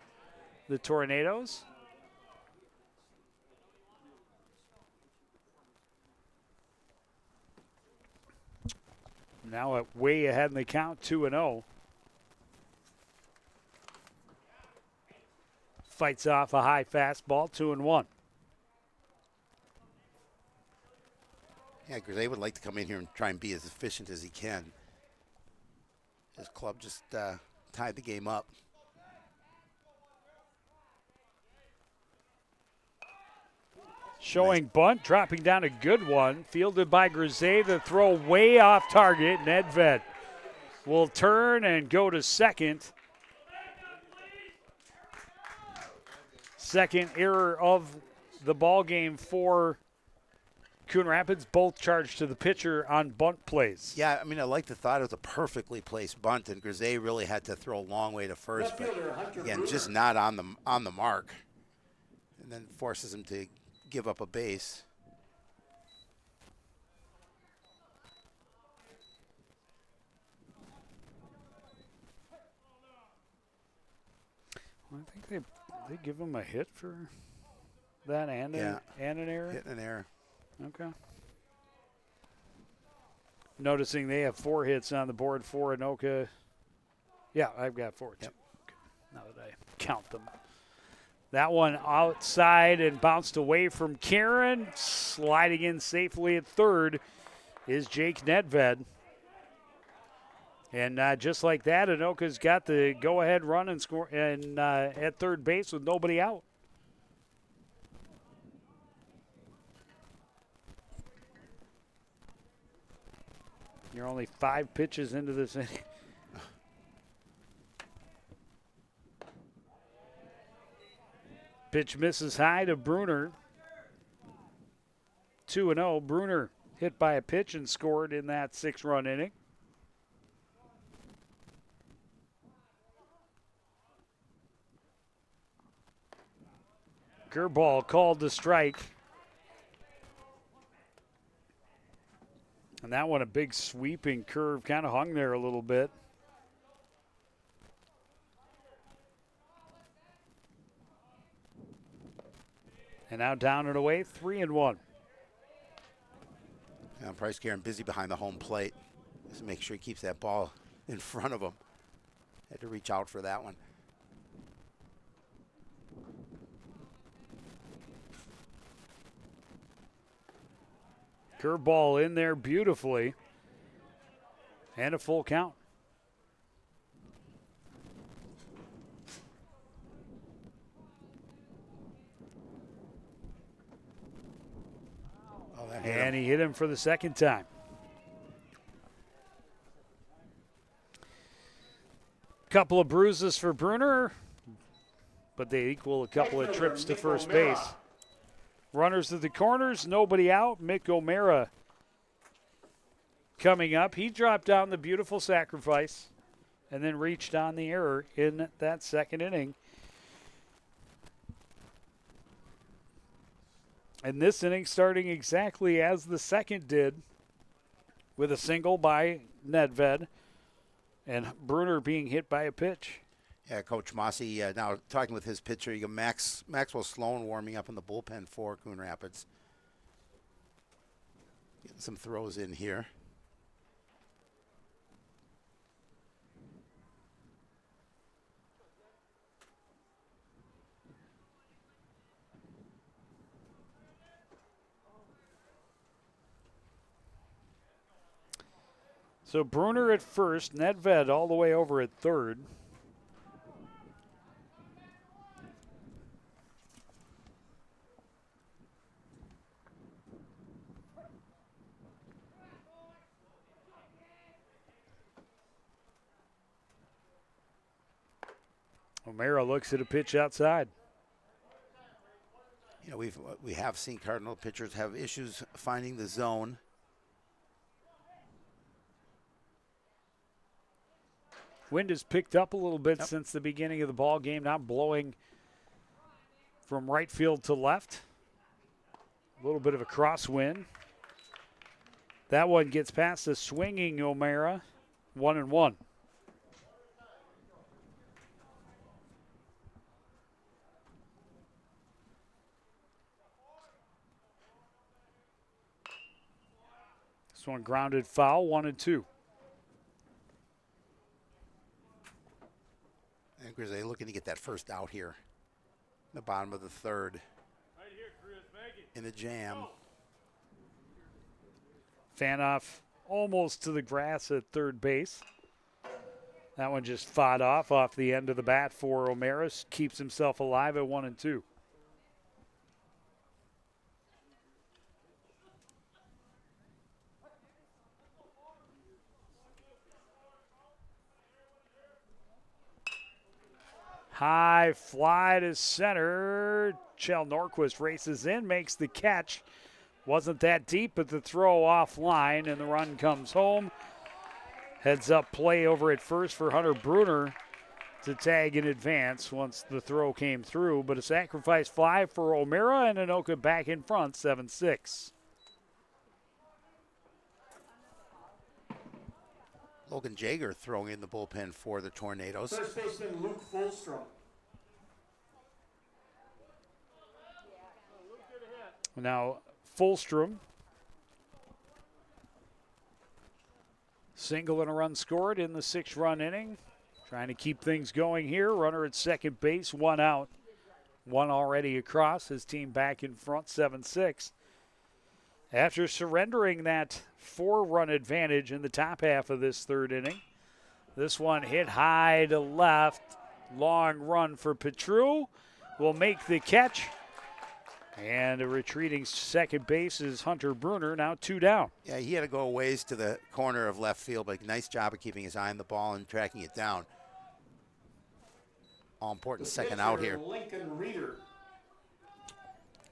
Speaker 1: the Tornadoes. Now way ahead in the count, 2-0. Fights off a high fastball, 2-1.
Speaker 2: Yeah, Grisey would like to come in here and try and be as efficient as he can. His club just tied the game up.
Speaker 1: Showing bunt, dropping down a good one. Fielded by Grisey. The throw way off target. Nedved will turn and go to second. Second error of the ball game for Coon Rapids, both charged to the pitcher on bunt plays.
Speaker 2: Yeah, I mean, I like the thought it was a perfectly placed bunt, and Grisey really had to throw a long way to first, but again, just not on the mark, and then forces him to give up a base.
Speaker 1: Well, I think they give him a hit for that and an error.
Speaker 2: Hit and an error.
Speaker 1: Okay. Noticing they have 4 hits on the board for Anoka. Yeah, I've got 4 too.
Speaker 2: Yep.
Speaker 1: Okay. Now that I count them. That one outside and bounced away from Karen. Sliding in safely at third is Jake Nedved. And just like that, Anoka's got the go-ahead run and score and at third base with nobody out. You're only 5 pitches into this inning. Pitch misses high to Bruner. 2-0. Bruner hit by a pitch and scored in that 6-run inning. Curveball called to strike. And that one, a big sweeping curve, kind of hung there a little bit. And now down and away, 3-1.
Speaker 2: Price Karen busy behind the home plate. Just make sure he keeps that ball in front of him. Had to reach out for that one.
Speaker 1: Curveball in there beautifully. And a full count.
Speaker 2: Oh, that
Speaker 1: and he hit him for the second time. Couple of bruises for Bruner, but they equal a couple of trips to first base. Runners to the corners, nobody out. Mick O'Mara coming up. He dropped down the beautiful sacrifice and then reached on the error in that second inning. And this inning starting exactly as the second did, with a single by Nedved and Bruner being hit by a pitch.
Speaker 2: Yeah, Coach Mossy now talking with his pitcher. You got Maxwell Sloan warming up in the bullpen for Coon Rapids. Getting some throws in here.
Speaker 1: So Bruner at first, Nedved all the way over at third. O'Mara looks at a pitch outside.
Speaker 2: You know, we have seen Cardinal pitchers have issues finding the zone.
Speaker 1: Wind has picked up a little bit since the beginning of the ball game, now blowing from right field to left. A little bit of a crosswind. That one gets past the swinging O'Mara. 1-1. This one grounded foul, 1-2.
Speaker 2: And Grizzly looking to get that first out here. The bottom of the third.
Speaker 3: Right here, Chris, make it.
Speaker 2: In a jam.
Speaker 1: Fanoff almost to the grass at third base. That one just fought off the end of the bat for O'Mara. Keeps himself alive at 1-2. High fly to center. Chell Norquist races in, makes the catch. Wasn't that deep, but the throw offline, and the run comes home. Heads up play over at first for Hunter Bruner to tag in advance once the throw came through. But a sacrifice fly for O'Mara, and Anoka back in front, 7-6.
Speaker 2: Logan Jager throwing in the bullpen for the Tornadoes.
Speaker 3: First baseman Luke Fulstrom.
Speaker 1: Now, Fulstrom, single and a run scored in the 6-run inning. Trying to keep things going here. Runner at second base, one out. One already across. His team back in front, 7-6. After surrendering that 4-run advantage in the top half of this third inning, this one hit high to left. Long run for Petru. Will make the catch. And a retreating second base is Hunter Bruner, now 2 down.
Speaker 2: Yeah, he had to go a ways to the corner of left field, but nice job of keeping his eye on the ball and tracking it down. All important second out here.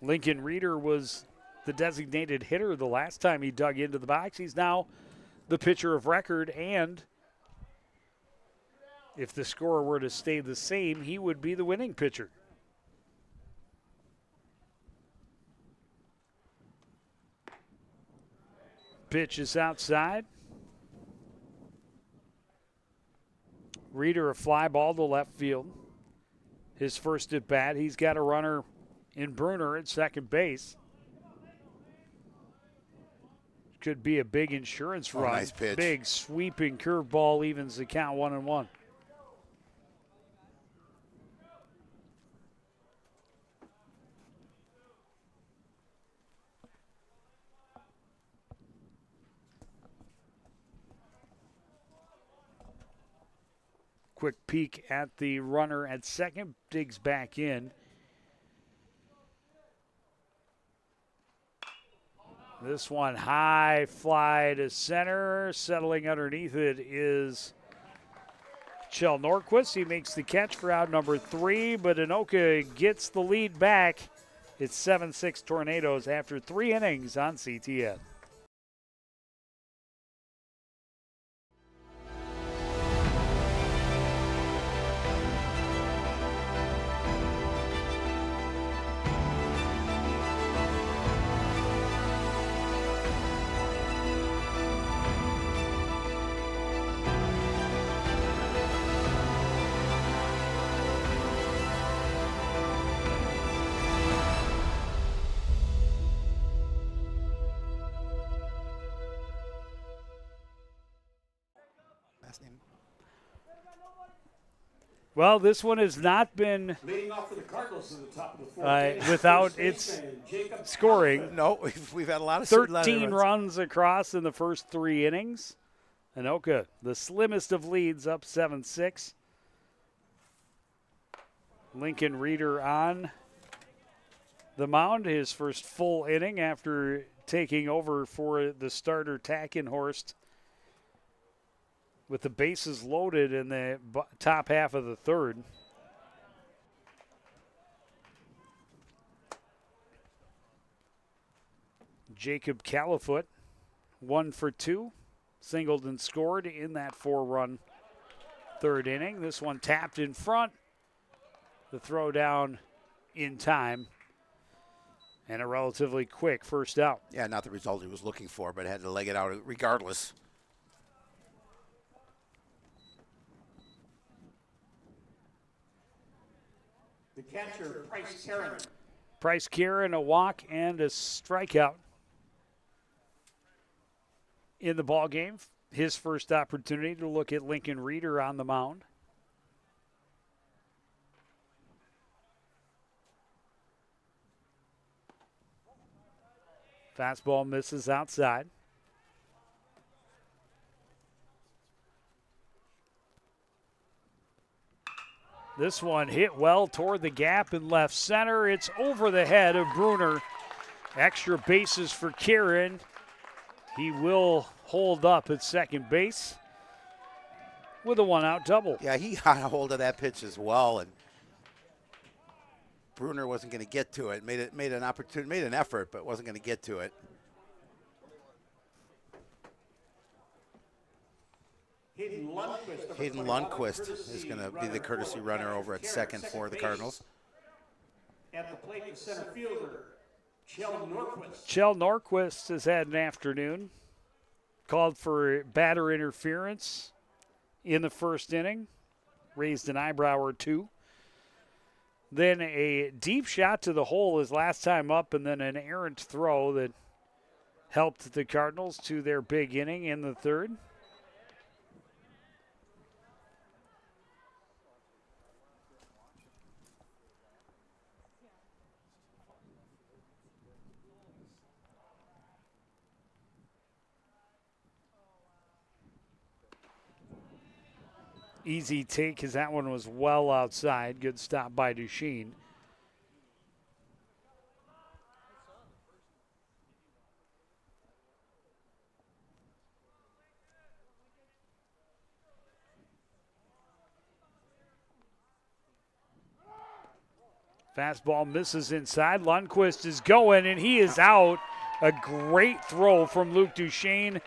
Speaker 1: Lincoln Reeder was the designated hitter the last time he dug into the box. He's now the pitcher of record, and if the score were to stay the same, he would be the winning pitcher. Pitch is outside. Reader a fly ball to left field. His first at bat. He's got a runner in Bruner at second base. Could be a big insurance run.
Speaker 2: Nice pitch.
Speaker 1: Big sweeping curveball evens the count 1-1. Quick peek at the runner at second. Digs back in. This one high fly to center. Settling underneath it is Kjell Norquist. He makes the catch for out number 3, but Anoka gets the lead back. It's 7-6 Tornadoes after 3 innings on CTN. Well, this one has not been
Speaker 3: Leading off for the Cardinals in the top of the fourth.
Speaker 1: without its scoring.
Speaker 2: No, we've had a lot of
Speaker 1: 13 runs across in the first 3 innings. Anoka, the slimmest of leads, up 7-6. Lincoln Reader on the mound, his first full inning after taking over for the starter Tackenhorst with the bases loaded in the top half of the third. Jacob Califoot, 1 for 2, singled and scored in that 4-run third inning. This one tapped in front, the throw down in time, and a relatively quick first out.
Speaker 2: Yeah, not the result he was looking for, but had to leg it out regardless.
Speaker 3: The catcher, Price Karen.
Speaker 1: Price Karen, a walk and a strikeout in the ball game. His first opportunity to look at Lincoln Reader on the mound. Fastball misses outside. This one hit well toward the gap in left center. It's over the head of Bruner. Extra bases for Kieran. He will hold up at second base with a 1-out double.
Speaker 2: Yeah, he got a hold of that pitch as well, and Bruner wasn't going to get to it. Made an effort, but wasn't going to get to it. Hayden Lundquist is going to be the courtesy runner over at second for the Cardinals.
Speaker 3: At the plate, the center fielder, Kjell Norquist.
Speaker 1: Kjell Norquist has had an afternoon. Called for batter interference in the first inning. Raised an eyebrow or two. Then a deep shot to the hole his last time up, and then an errant throw that helped the Cardinals to their big inning in the third. Easy take because that one was well outside. Good stop by Duchesne. Fastball misses inside. Lundquist is going, and he is out. A great throw from Luke Duchesne.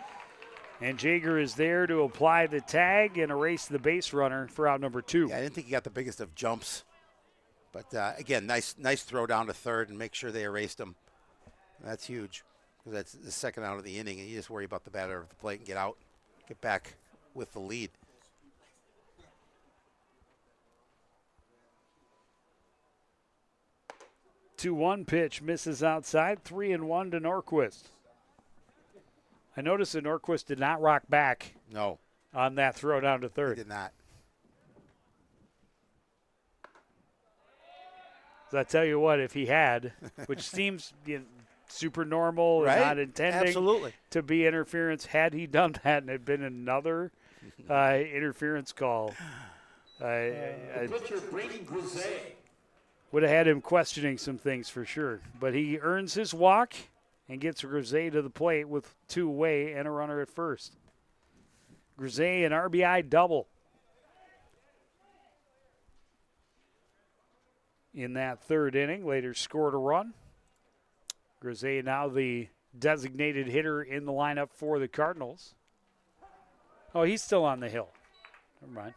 Speaker 1: And Jaeger is there to apply the tag and erase the base runner for out number 2.
Speaker 2: Yeah, I didn't think he got the biggest of jumps. But, again, nice throw down to third and make sure they erased him. That's huge. That's the second out of the inning, and you just worry about the batter of the plate and get back with the lead.
Speaker 1: Two one pitch misses outside. 3-1 to Norquist. I noticed that Norquist did not rock back.
Speaker 2: No,
Speaker 1: on that throw down to third.
Speaker 2: he did not.
Speaker 1: So I tell you what, if he had, which seems super normal
Speaker 2: Right?
Speaker 1: and not intending
Speaker 2: Absolutely.
Speaker 1: to be interference, had he done that and it had been another interference call,
Speaker 3: Pitcher Brady Grise.
Speaker 1: would have had him questioning some things for sure. But he earns his walk and gets Grise to the plate with two away and a runner at first. Grise an RBI double in that third inning. Later scored a run. Grise now the designated hitter in the lineup for the Cardinals. Oh, he's still on the hill. Never mind.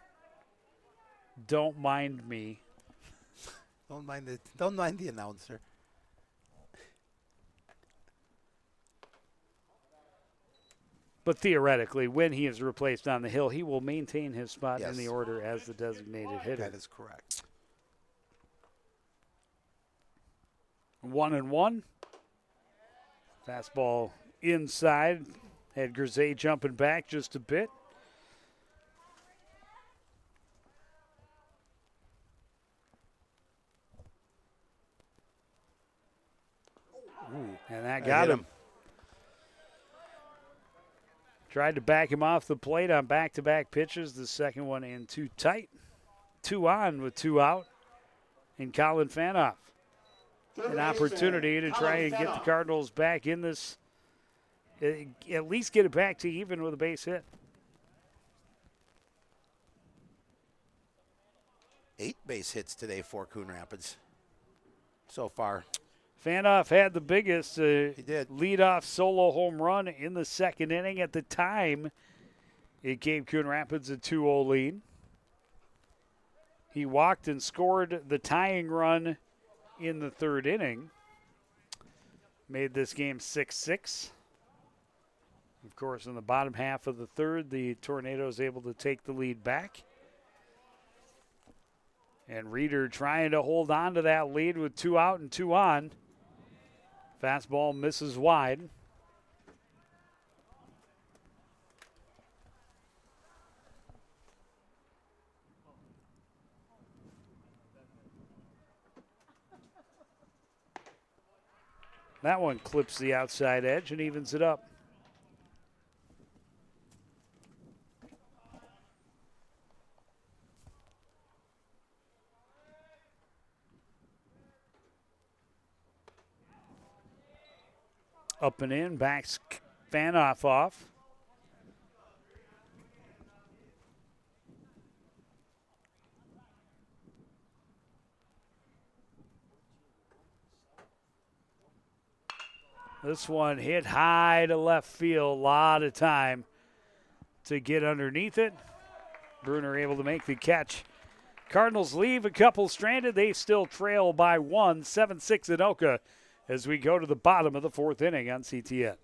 Speaker 1: Don't mind me.
Speaker 2: Don't mind the announcer.
Speaker 1: But theoretically, when he is replaced on the hill, he will maintain his spot
Speaker 2: Yes.
Speaker 1: in the order as the designated hitter.
Speaker 2: That is correct.
Speaker 1: 1-1. Fastball inside. Had Grise jumping back just a bit. And that got him. Tried to back him off the plate on back-to-back pitches. The second one in too tight. 2 on with 2 out. And Colin Fanoff. An opportunity to try and get the Cardinals back in this, at least get it back to even with a base hit.
Speaker 2: 8 base hits today for Coon Rapids so far.
Speaker 1: Fanoff had the biggest
Speaker 2: He did.
Speaker 1: leadoff solo home run in the second inning. At the time, it gave Coon Rapids a 2-0 lead. He walked and scored the tying run in the third inning. Made this game 6-6. Of course, in the bottom half of the third, the Tornadoes able to take the lead back. And Reeder trying to hold on to that lead with 2 out and 2 on. Fastball misses wide. That one clips the outside edge and evens it up. Up and in, backs Fanoff off. This one hit high to left field. A lot of time to get underneath it. Bruner able to make the catch. Cardinals leave a couple stranded. They still trail by 1, 7-6 Anoka as we go to the bottom of the fourth inning on CTN.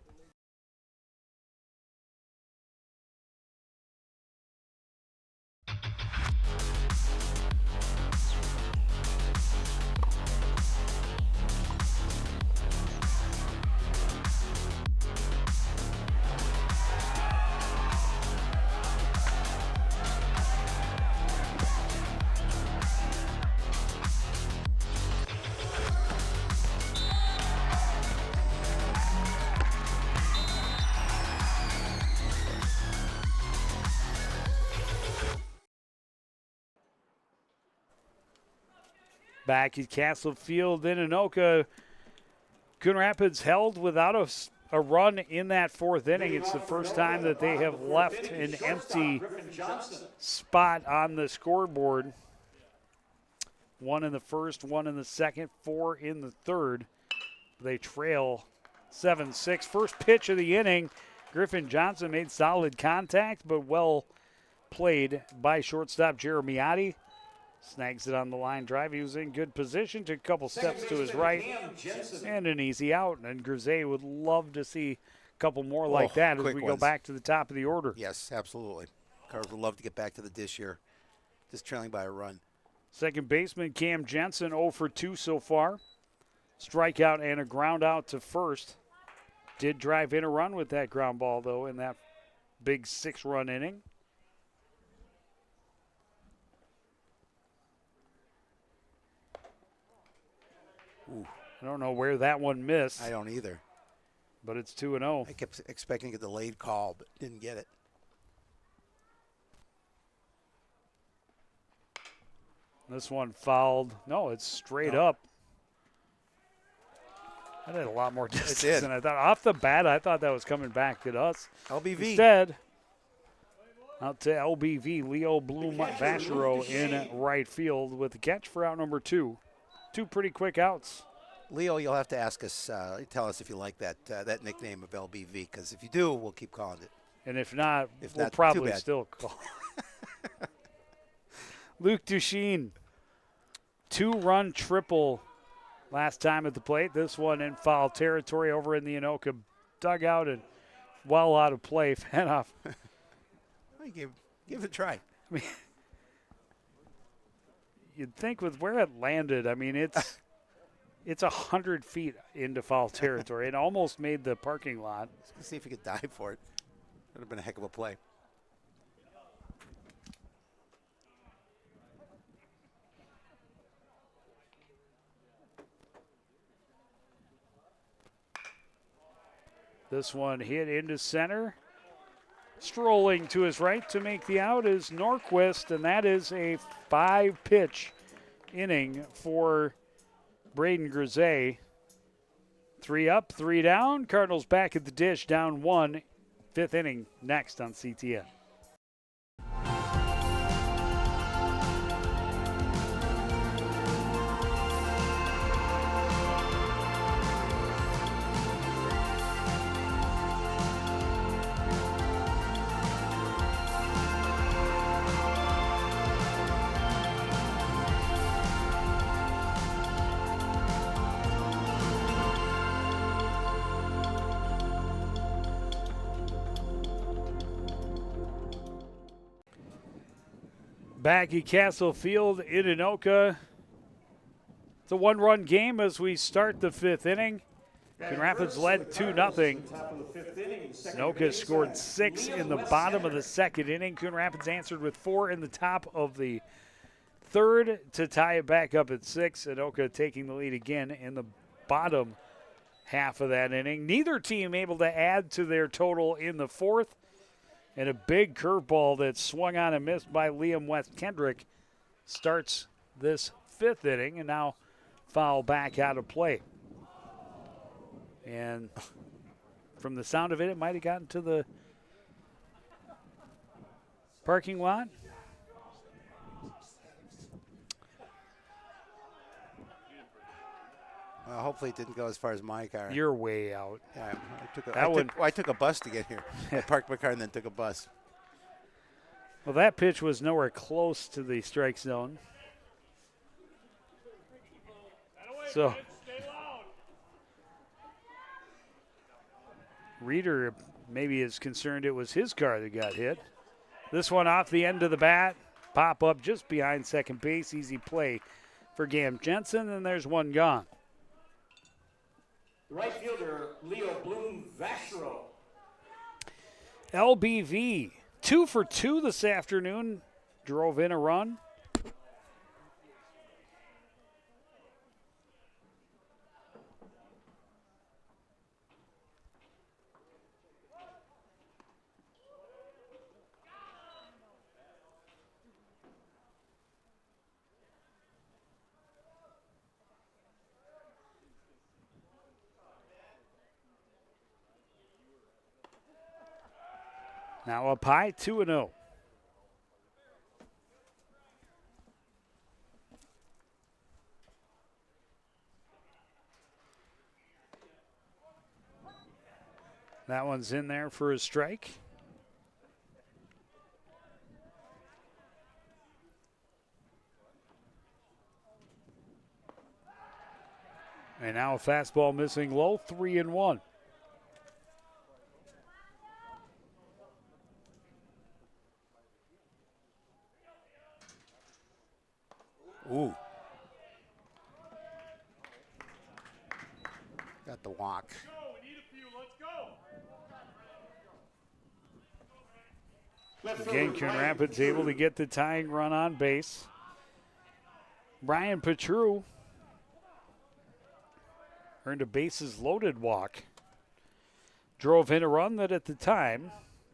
Speaker 1: Back at Castle Field in Anoka, Coon Rapids held without a run in that fourth inning. It's the first time that they have left an empty spot on the scoreboard. 1 in the first, 1 in the second, 4 in the third. They trail 7-6. First pitch of the inning, Griffin Johnson made solid contact, but well played by shortstop Jeremiotti. Snags it on the line drive. He was in good position, took a couple steps to his
Speaker 3: baseman
Speaker 1: right,
Speaker 3: Cam Jensen.
Speaker 1: and an easy out. And Grisey would love to see a couple more like that as
Speaker 2: quick
Speaker 1: we go
Speaker 2: ones.
Speaker 1: back to the top of the order.
Speaker 2: Yes, absolutely. Cardinals would love to get back to the dish here, just trailing by a run.
Speaker 1: Second baseman Cam Jensen 0 for 2 so far. Strikeout and a ground out to first. Did drive in a run with that ground ball, though, in that big 6-run inning.
Speaker 2: Ooh.
Speaker 1: I don't know where that one missed,
Speaker 2: I don't either.
Speaker 1: but it's 2-0.
Speaker 2: I kept expecting a delayed call, but didn't get it.
Speaker 1: This one fouled. No, it's straight up. That had a lot more distance
Speaker 2: did.
Speaker 1: than I thought. Off the bat, I thought that was coming back at us.
Speaker 2: LBV.
Speaker 1: Instead, out to LBV, Leo Bloom Vachereau in right field with the catch for out number 2. 2 pretty quick outs.
Speaker 2: Leo, you'll have to ask us, tell us if you like that nickname of LBV, because if you do, we'll keep calling it.
Speaker 1: And if not,
Speaker 2: If
Speaker 1: we'll
Speaker 2: not, too
Speaker 1: probably
Speaker 2: bad.
Speaker 1: still call. Luke Duchesne, 2-run triple last time at the plate. This one in foul territory over in the Anoka dugout and well out of play. Fanoff.
Speaker 2: Give it a try.
Speaker 1: I mean, you'd think with where it landed, I mean, it's 100 feet into foul territory. It almost made the parking lot.
Speaker 2: Let's see if you could dive for it. Would have been a heck of a play.
Speaker 1: This one hit into center. Strolling to his right to make the out is Norquist, and that is a 5-pitch inning for Braden Grisey. 3 up, 3 down. Cardinals back at the dish, down 1. 5th inning next on CTN. Back at Castle Field in Anoka. It's a 1-run game as we start the 5th inning. Coon Rapids led 2-0. Anoka scored 6 in the bottom of the 2nd inning. Coon Rapids answered with 4 in the top of the 3rd to tie it back up at 6. Anoka taking the lead again in the bottom half of that inning. Neither team able to add to their total in the 4th. And a big curveball that swung on and missed by Liam West Kendrick starts this 5th inning, and now foul back out of play. And from the sound of it, it might have gotten to the parking lot.
Speaker 2: Well, hopefully it didn't go as far as my car.
Speaker 1: You're way out.
Speaker 2: Yeah,
Speaker 1: I
Speaker 2: I took a bus to get here. I parked my car and then took a bus.
Speaker 1: Well, that pitch was nowhere close to the strike zone. So, Reeder maybe is concerned it was his car that got hit. This one off the end of the bat. Pop up just behind second base. Easy play for Cam Jensen, and there's one gone.
Speaker 3: Right fielder Leo Bloom Vachereau.
Speaker 1: LBV, 2 for 2 this afternoon. Drove in a run. Now up high, 2-0. That one's in there for a strike. And now a fastball missing low, 3-1.
Speaker 2: Ooh. Got the walk.
Speaker 1: Again, Coon Rapids able to get the tying run on base. Brian Petru earned a bases loaded walk. Drove in a run that at the time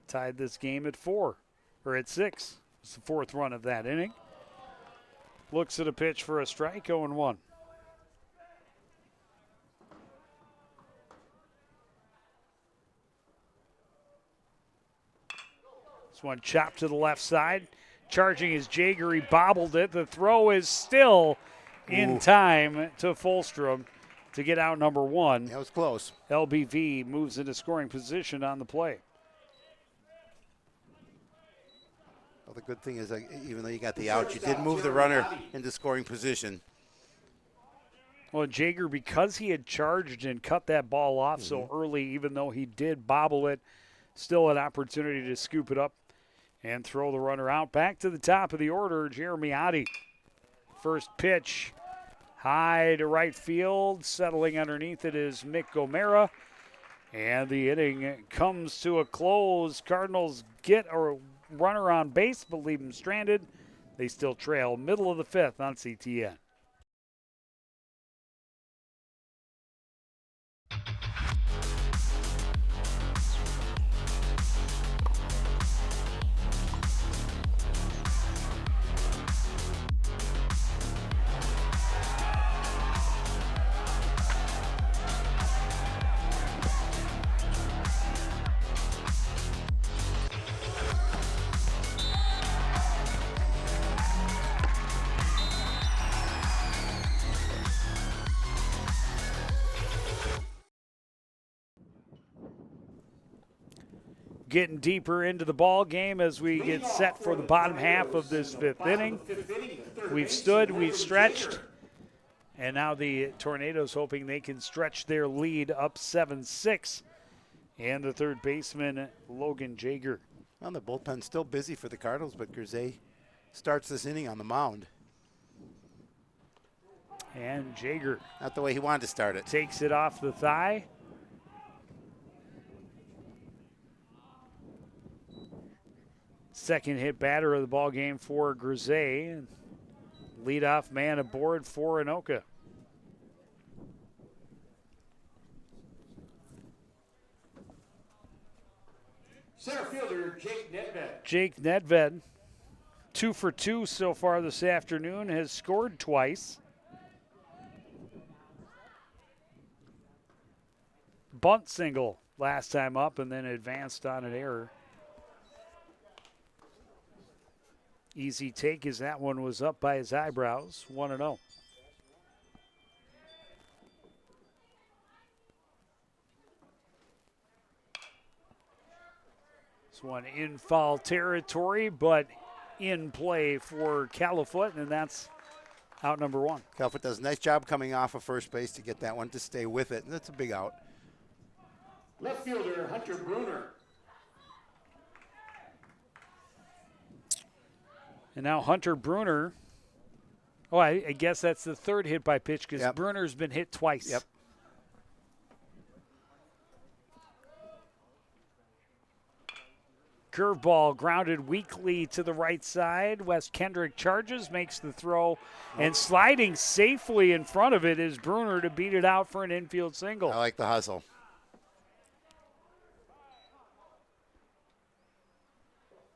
Speaker 1: tied this game at 6. It's the fourth run of that inning. Looks at a pitch for a strike, 0-1. This one chopped to the left side. Charging is Jaeger. He bobbled it. The throw is still in time to Fulstrom to get out number 1.
Speaker 2: That was close.
Speaker 1: LBV moves into scoring position on the play.
Speaker 2: Well, the good thing is, even though you got the out, you did move the runner into scoring position.
Speaker 1: Well, Jaeger, because he had charged and cut that ball off so early, even though he did bobble it, still an opportunity to scoop it up and throw the runner out. Back to the top of the order, Jeremy Oddie. First pitch, high to right field. Settling underneath it is Mick Gomera. And the inning comes to a close. Cardinals get a runner on base, but leave him stranded. They still trail middle of the 5th on CTN. Getting deeper into the ball game as we get set for the bottom half of this 5th inning. We've stood, we've stretched, and now the Tornadoes hoping they can stretch their lead up 7-6. And the third baseman, Logan Jaeger.
Speaker 2: Well, the bullpen's still busy for the Cardinals, but Grisey starts this inning on the mound.
Speaker 1: And Jaeger
Speaker 2: Not the way he wanted to start it.
Speaker 1: takes it off the thigh. Second hit batter of the ball game for Grisey. Leadoff man aboard for Anoka.
Speaker 3: Center fielder Jake Nedved.
Speaker 1: Jake Nedved, 2 for 2 so far this afternoon, has scored twice. Bunt single last time up and then advanced on an error. Easy take as that one was up by his eyebrows, 1-0. This one in foul territory, but in play for Califoot, and that's out number 1.
Speaker 2: Califoot does a nice job coming off of first base to get that one to stay with it, and that's a big out.
Speaker 3: Left fielder Hunter Bruner.
Speaker 1: And now Hunter Bruner. Oh, I guess that's the third hit by pitch because Bruner's been hit twice.
Speaker 2: Yep.
Speaker 1: Curveball grounded weakly to the right side. Wes Kendrick charges, makes the throw, and sliding safely in front of it is Bruner to beat it out for an infield single.
Speaker 2: I like the hustle.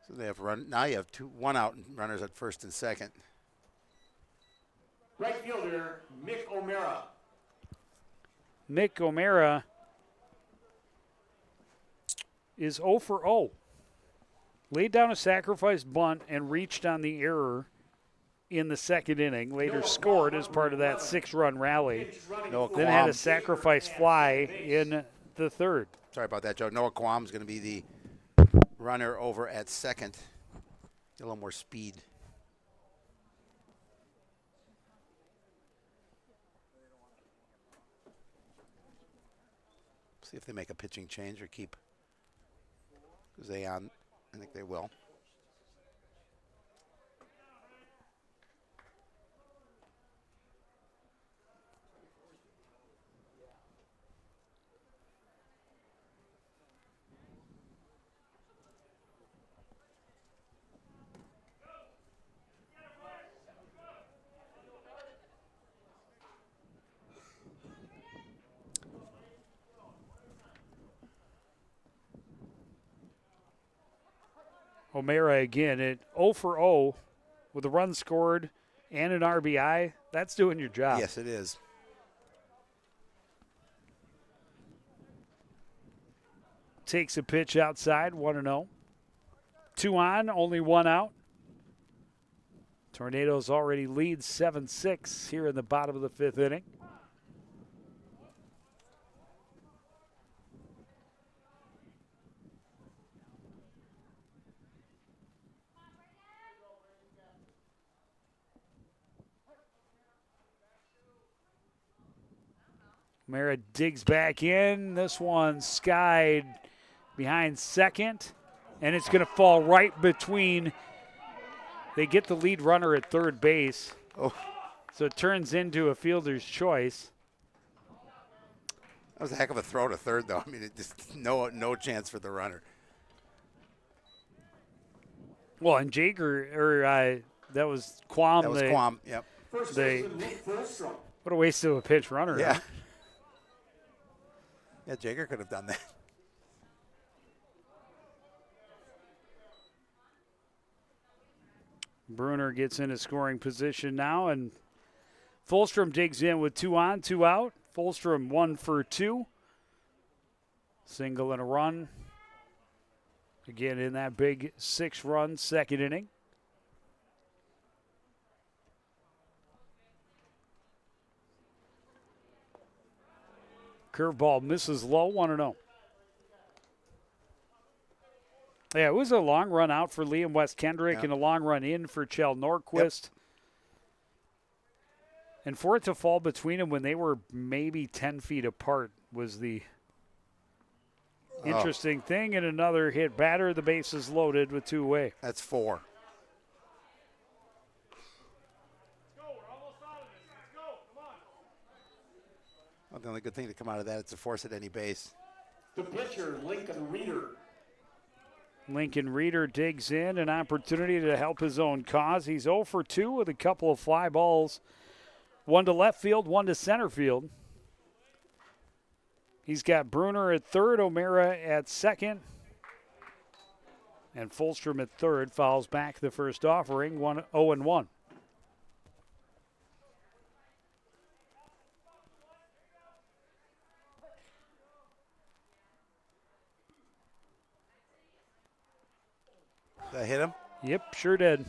Speaker 2: So they have run. Now you have 1 out and runners at first and second.
Speaker 3: Right fielder Mick O'Mara.
Speaker 1: Mick O'Mara is 0 for 0. Laid down a sacrifice bunt and reached on the error in the second inning. Later scored as part of that 6-run rally. Then had a sacrifice fly in the third.
Speaker 2: Sorry about that, Joe. Noah Quam's going to be the runner over at second. Get a little more speed. See if they make a pitching change or keep Jose on. I think they will.
Speaker 1: O'Mara again at 0 for 0 with a run scored and an RBI. That's doing your job.
Speaker 2: Yes, it is.
Speaker 1: Takes a pitch outside, 1-0. 2 on, only 1 out. Tornadoes already lead 7-6 here in the bottom of the 5th inning. Mara digs back in. This one skied behind second, and it's going to fall right between. They get the lead runner at third base.
Speaker 2: Oh.
Speaker 1: So it turns into a fielder's choice.
Speaker 2: That was a heck of a throw to third, though. I mean, it just no chance for the runner.
Speaker 1: Well, and Jager, that was Quam.
Speaker 2: That was Quam, yep.
Speaker 1: What a waste of a pitch runner.
Speaker 2: Yeah.
Speaker 1: Huh?
Speaker 2: Yeah, Jager could have done that.
Speaker 1: Bruner gets into scoring position now, and Fulstrom digs in with 2 on, 2 out. Fulstrom 1 for 2. Single and a run. Again, in that big 6-run second inning. Curveball misses low, 1-0. Yeah, it was a long run out for Liam West Kendrick and a long run in for Chell Norquist. Yep. And for it to fall between them when they were maybe 10 feet apart was the interesting thing. And another hit batter. The base is loaded with 2 away.
Speaker 2: That's 4. Well, the only good thing to come out of that is to force at any base.
Speaker 3: The pitcher, Lincoln Reeder.
Speaker 1: Lincoln Reeder digs in, an opportunity to help his own cause. He's 0 for 2 with a couple of fly balls. 1 to left field, 1 to center field. He's got Bruner at third, O'Mara at second. And Fulstrom at third fouls back the first offering, 0-1.
Speaker 2: Did I hit him?
Speaker 1: Yep, sure did.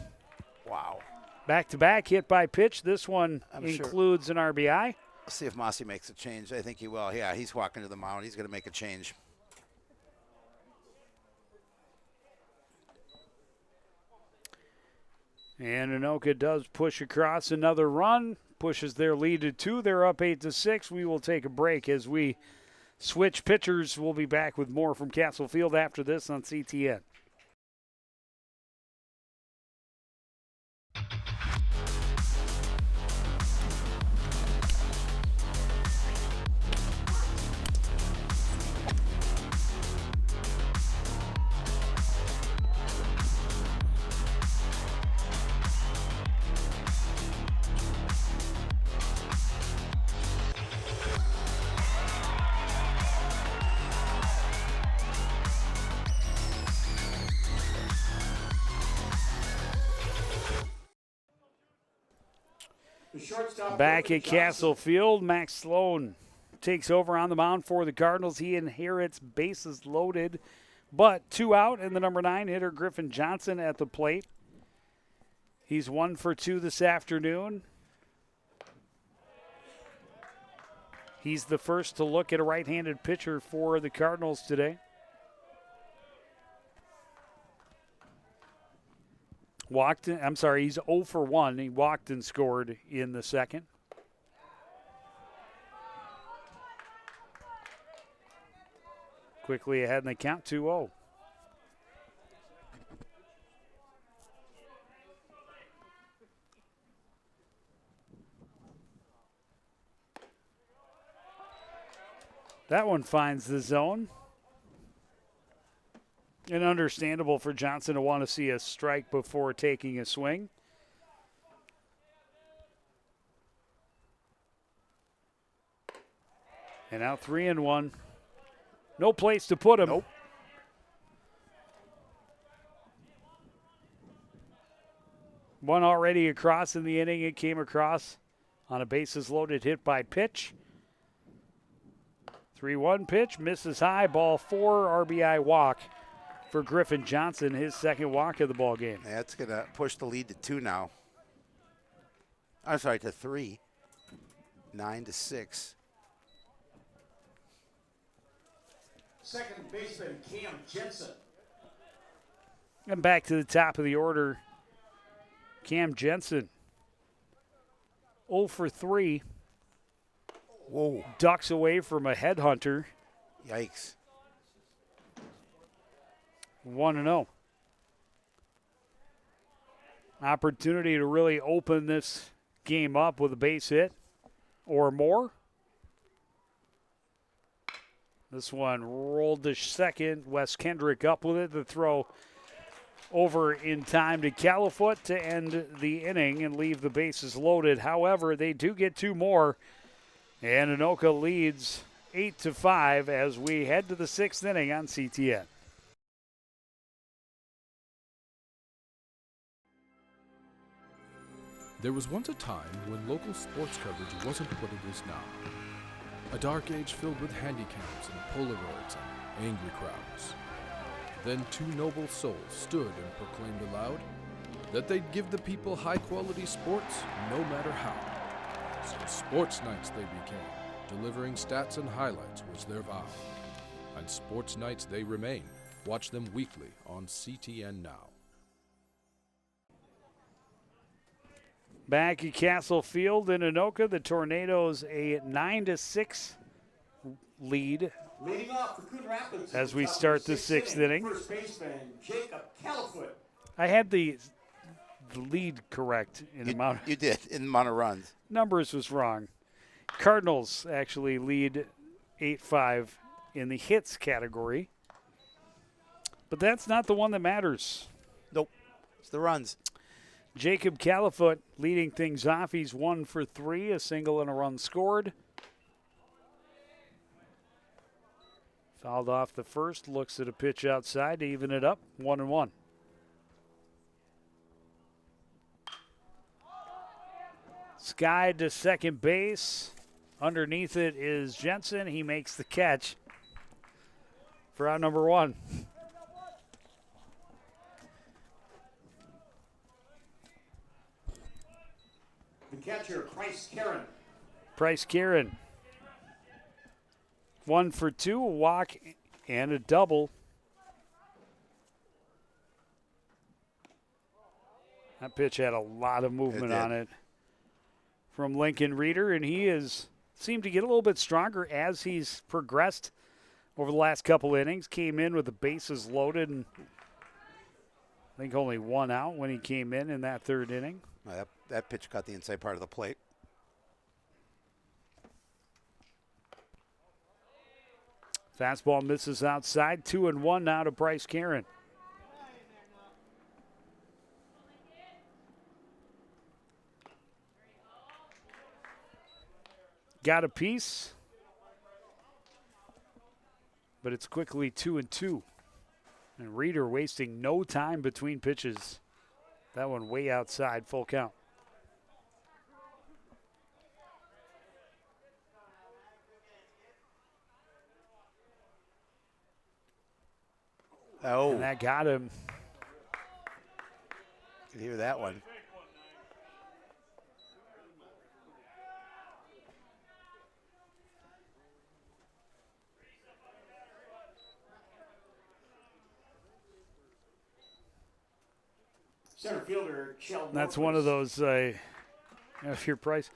Speaker 2: Wow.
Speaker 1: Back-to-back hit by pitch. This one includes an RBI.
Speaker 2: Let's see if Mossy makes a change. I think he will. Yeah, he's walking to the mound. He's going to make a change.
Speaker 1: And Anoka does push across another run, pushes their lead to 2. They're up 8-6. We will take a break as we switch pitchers. We'll be back with more from Castle Field after this on CTN. Back at Castle Field, Max Sloan takes over on the mound for the Cardinals. He inherits bases loaded, but 2 out, and the number 9 hitter Griffin Johnson at the plate. He's 1 for 2 this afternoon. He's the first to look at a right-handed pitcher for the Cardinals today. He's 0 for 1. He walked and scored in the second. quickly ahead in the count, 2-0. That one finds the zone. And understandable for Johnson to want to see a strike before taking a swing. And out 3-1. No place to put him.
Speaker 2: Nope.
Speaker 1: One already across in the inning. It came across on a bases loaded hit by pitch. 3-1 pitch, misses high, ball 4, RBI walk for Griffin Johnson, his second walk of the ball game.
Speaker 2: That's going to push the lead to 2 now. I'm sorry, to 3. 9-6.
Speaker 3: Second baseman Cam Jensen.
Speaker 1: And back to the top of the order, Cam Jensen. 0 for 3.
Speaker 2: Whoa.
Speaker 1: Ducks away from a headhunter.
Speaker 2: Yikes.
Speaker 1: 1-0. Opportunity to really open this game up with a base hit or more. This one rolled to second. Wes Kendrick up with it. The throw over in time to Califoot to end the inning and leave the bases loaded. However, they do get 2 more. And Anoka leads 8-5 as we head to the 6th inning on CTN.
Speaker 5: There was once a time when local sports coverage wasn't what it is now. A dark age filled with handicaps and Polaroids and angry crowds. Then 2 noble souls stood and proclaimed aloud that they'd give the people high-quality sports no matter how. So sports nights they became. Delivering stats and highlights was their vow. And sports nights they remain. Watch them weekly on CTN Now.
Speaker 1: Back at Castle Field in Anoka, the Tornadoes a 9-6 lead
Speaker 3: Leading off for Coon Rapids
Speaker 1: as we start the 6th inning.
Speaker 3: First baseman Jacob Califoot.
Speaker 1: I had the lead correct in amount.
Speaker 2: You did, in amount of runs.
Speaker 1: Numbers was wrong. Cardinals actually lead 8-5 in the hits category. But that's not the one that matters.
Speaker 2: Nope. It's the runs.
Speaker 1: Jacob Califoot leading things off. He's 1 for 3, a single and a run scored. Fouled off the first, looks at a pitch outside to even it up, 1-1. Skied to second base. Underneath it is Jensen. He makes the catch for out number 1.
Speaker 3: The catcher, Price Karen.
Speaker 1: Price Kieran. 1 for 2, a walk and a double. That pitch had a lot of movement on it from Lincoln Reeder, and he has seemed to get a little bit stronger as he's progressed over the last couple innings. Came in with the bases loaded, and I think only 1 out when he came in that 3rd inning.
Speaker 2: That pitch got the inside part of the plate.
Speaker 1: Fastball misses outside. 2-1 now to Bryce Karen. Got a piece, but it's quickly 2-2. And Reeder wasting no time between pitches. That one way outside, full count.
Speaker 2: Oh.
Speaker 1: And that got him.
Speaker 2: You can hear that one.
Speaker 3: Center fielder, Sheldon.
Speaker 1: That's one of those, if your price,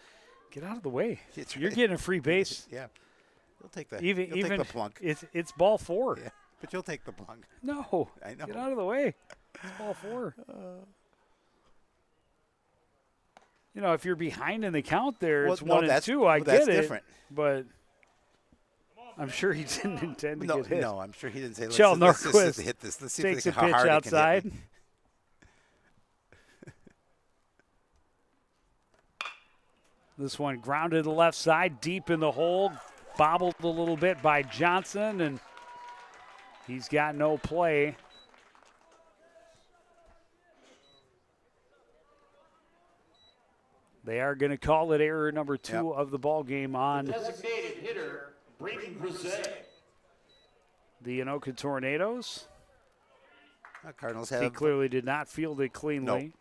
Speaker 1: get out of the way.
Speaker 2: It's
Speaker 1: You're
Speaker 2: right.
Speaker 1: getting a free base.
Speaker 2: Yeah. You'll take the
Speaker 1: Even
Speaker 2: you'll take the plunk.
Speaker 1: It's ball 4.
Speaker 2: Yeah, but you'll take the plunk.
Speaker 1: No,
Speaker 2: I know.
Speaker 1: get out of the way. It's ball 4. You know, if you're behind in the count there,
Speaker 2: Well,
Speaker 1: it's
Speaker 2: no,
Speaker 1: 1 and
Speaker 2: that's-
Speaker 1: 2. I
Speaker 2: well, that's
Speaker 1: get it,
Speaker 2: different.
Speaker 1: but I'm sure he didn't intend to get hit.
Speaker 2: No, I'm sure he didn't say.
Speaker 1: Chell
Speaker 2: Let's just
Speaker 1: Norquist
Speaker 2: hit this. Let's see
Speaker 1: takes a
Speaker 2: how
Speaker 1: pitch
Speaker 2: hard it can hit
Speaker 1: outside.
Speaker 2: me.
Speaker 1: This one grounded to the left side, deep in the hole, bobbled a little bit by Johnson, and he's got no play. They are going to call it error number 2 of the ball game on
Speaker 3: Designated hitter, Braden Grisey.
Speaker 1: the Anoka Tornadoes.
Speaker 2: Cardinals
Speaker 1: He
Speaker 2: have
Speaker 1: clearly did not field it cleanly.
Speaker 2: No.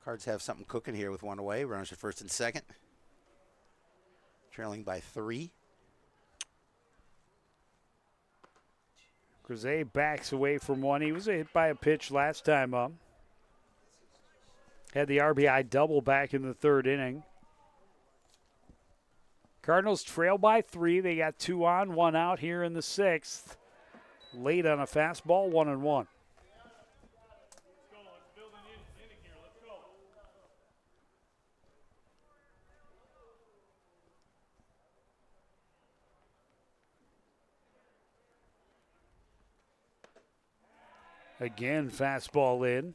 Speaker 2: Cards have something cooking here with 1 away. Runners at first and second. Trailing by 3.
Speaker 1: Grisey backs away from 1. He was hit by a pitch last time up. Had the RBI double back in the 3rd inning. Cardinals trail by 3. They got 2 on, 1 out here in the 6th. Late on a fastball, 1-1. Again, fastball in.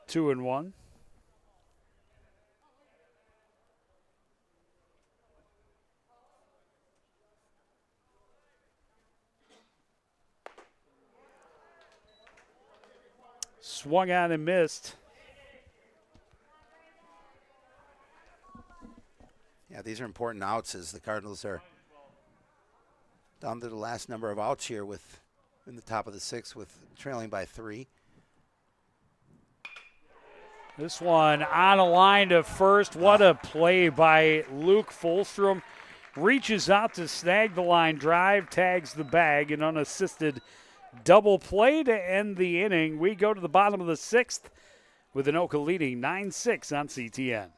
Speaker 1: 2-1. Swung on and missed.
Speaker 2: Yeah, these are important outs as the Cardinals are down to the last number of outs here with in the top of the 6th with trailing by 3.
Speaker 1: This one on a line to first. What a play by Luke Fulstrom. Reaches out to snag the line drive, tags the bag, an unassisted double play to end the inning. We go to the bottom of the 6th with Anoka leading 9-6 on CTN.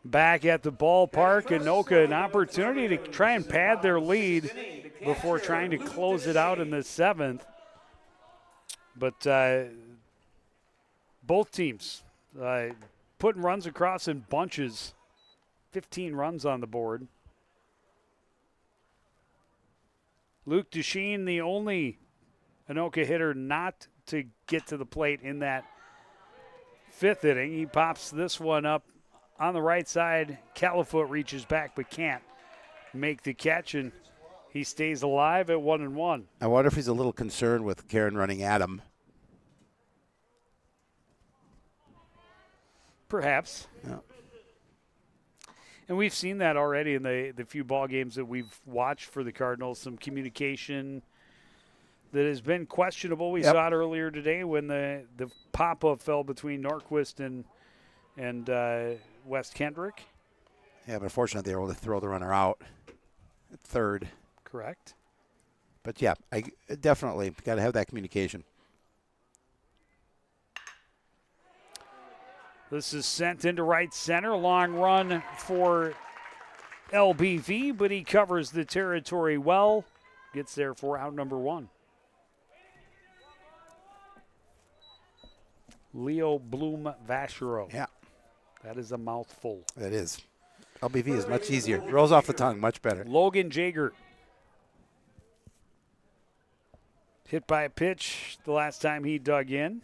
Speaker 1: Back at the ballpark, Anoka an opportunity to try and pad their lead before trying to close it out in the 7th. But both teams putting runs across in bunches. 15 runs on the board. Luke Duchesne, the only Anoka hitter not to get to the plate in that 5th inning. He pops this one up on the right side. Califoot reaches back but can't make the catch, and he stays alive at 1-1.
Speaker 2: I wonder if he's a little concerned with Karen running at him.
Speaker 1: Perhaps.
Speaker 2: Yeah.
Speaker 1: And we've seen that already in the few ball games that we've watched for the Cardinals. Some communication that has been questionable. We saw it earlier today when the pop-up fell between Norquist and West Kendrick.
Speaker 2: Yeah, but unfortunately they were able to throw the runner out at 3rd.
Speaker 1: Correct.
Speaker 2: But yeah, I definitely got to have that communication.
Speaker 1: This is sent into right center. Long run for LBV, but he covers the territory well. Gets there for out number 1. Leo Bloom Vachereau.
Speaker 2: Yeah.
Speaker 1: That is a mouthful.
Speaker 2: That is. LBV is much easier. Rolls off the tongue much better.
Speaker 1: Logan Jager. Hit by a pitch the last time he dug in.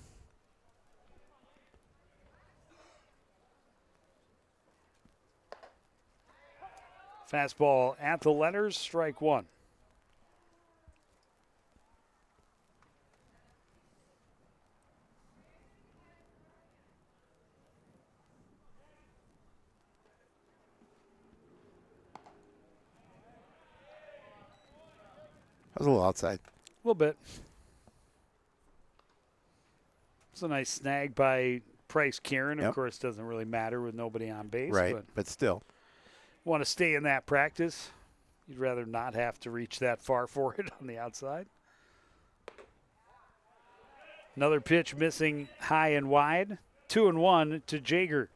Speaker 1: Fastball at the letters, strike 1.
Speaker 2: was a little outside.
Speaker 1: A little bit. It's a nice snag by Price Karen. Of course, doesn't really matter with nobody on base.
Speaker 2: Right, but still.
Speaker 1: Want to stay in that practice. You'd rather not have to reach that far for it on the outside. Another pitch missing high and wide. 2-1 to Jaeger.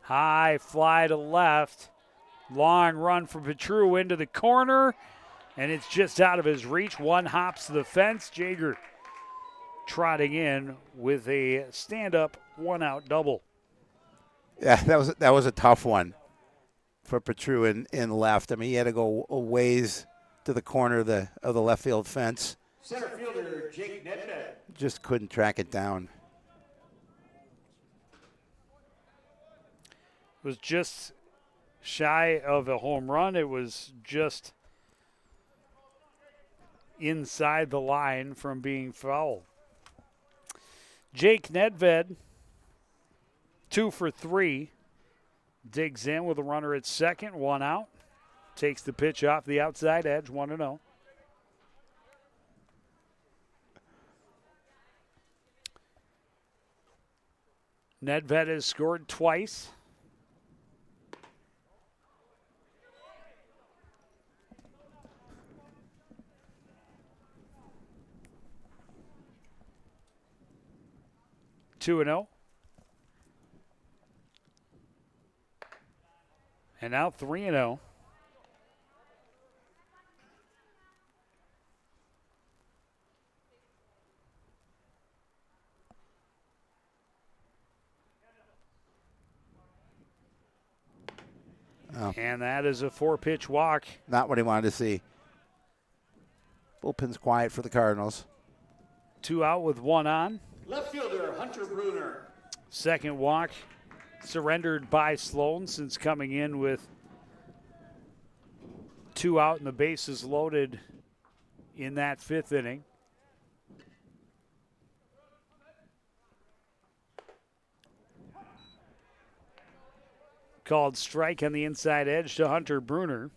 Speaker 1: High fly to left. Long run from Petru into the corner, and it's just out of his reach. One hops to the fence. Jaeger trotting in with a stand-up one-out double.
Speaker 2: Yeah, that was a tough one for Petru in left. I mean, he had to go a ways to the corner of the left field fence.
Speaker 3: Center fielder Jake Nedved.
Speaker 2: Just couldn't track it down.
Speaker 1: It was just shy of a home run. It was just inside the line from being foul. Jake Nedved, 2 for 3, digs in with a runner at second, one out. Takes the pitch off the outside edge, 1-0. Nedved has scored twice. Two and 0. And now 3-0.
Speaker 2: Oh.
Speaker 1: And that is a 4-pitch walk.
Speaker 2: Not what he wanted to see. Bullpen's quiet for the Cardinals.
Speaker 1: 2 out with 1 on.
Speaker 3: Left fielder Hunter Bruner.
Speaker 1: Second walk surrendered by Sloan since coming in with 2 out and the bases loaded in that 5th inning. Called strike on the inside edge to Hunter Bruner.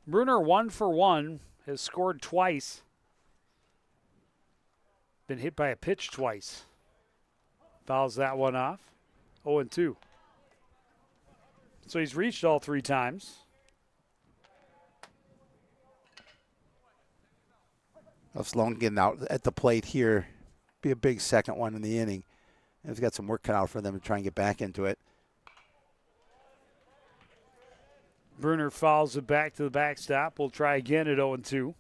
Speaker 1: Bruner 1 for 1, has scored twice. Been hit by a pitch twice. Fouls that one off. 0-2. So he's reached all 3 times.
Speaker 2: Well, Sloan getting out at the plate here. Be a big second one in the inning. And he's got some work cut out for them to try and get back into it.
Speaker 1: Bruner fouls it back to the backstop. We'll try again at 0-2.